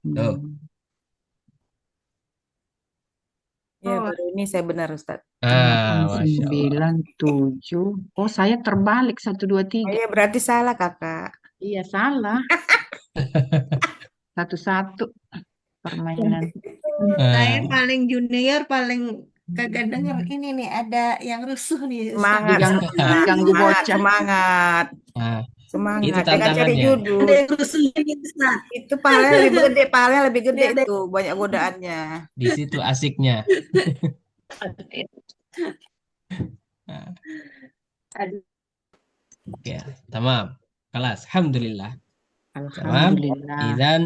Tuh. Ya, baru ini saya benar, Ustaz. 8, 9, 7. Oh, saya terbalik 1, 2, 3. Iya, berarti salah, Kakak. Iya, salah. 1-1 permainan. Saya paling junior, paling Kagak denger ini nih ada yang rusuh nih Ustaz. Semangat, Diganggu, diganggu semangat, bocah. semangat, Nah, itu semangat. Jangan cari tantangannya. Ada judul. yang rusuh ini Ustaz. Itu pahalanya lebih gede, pahalanya lebih Ini gede ada itu. Banyak godaannya. Di situ asiknya. Nah, oke, tamam. Kelas. Alhamdulillah. Tamam. Alhamdulillah. Idzan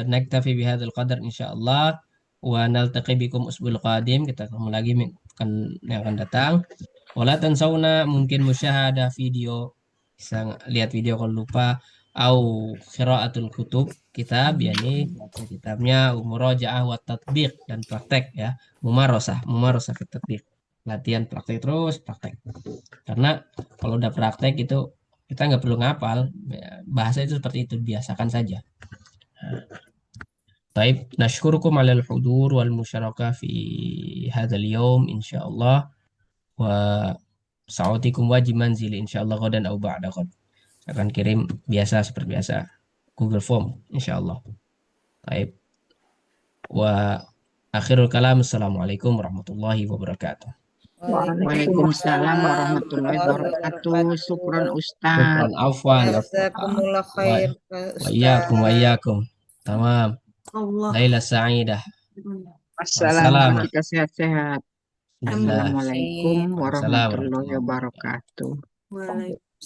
naktafi bihadzal qadar insyaallah wa naltaqi bikum usbul qadim. Kita ketemu lagi yang akan datang. Wala tansawna mungkin musyahadah video, bisa lihat video kalau lupa, au qiraatul kutub, kitab yakni baca kitabnya, murajaah wa tatbiq dan praktek ya. Mumarasah fi tatbiq. Latihan praktek terus praktek. Karena kalau udah praktek itu kita nggak perlu ngapal, bahasa itu seperti itu, biasakan saja. Baik, nashkurukum ala al-hudur wal musyarakah fi hadzal yaum insyaallah wa sa'utikum wajib manzili insyaallah ghadan au ba'da ghad. Akan kirim biasa seperti biasa Google Form insyaallah. Baik. Wa akhirul kalam, assalamualaikum warahmatullahi wabarakatuh. Waalaikumsalam warahmatullahi wabarakatuh. Syukron Ustaz. Syukran, afwan. Jazakumullah khair, Wa iyyakum wa iyyakum. Tamam. Allah. Laila sa'idah. Wassalam. Kita sehat-sehat. Bismillah. Assalamualaikum warahmatullahi Assalamualaikum. wabarakatuh. Waalaikumsalam.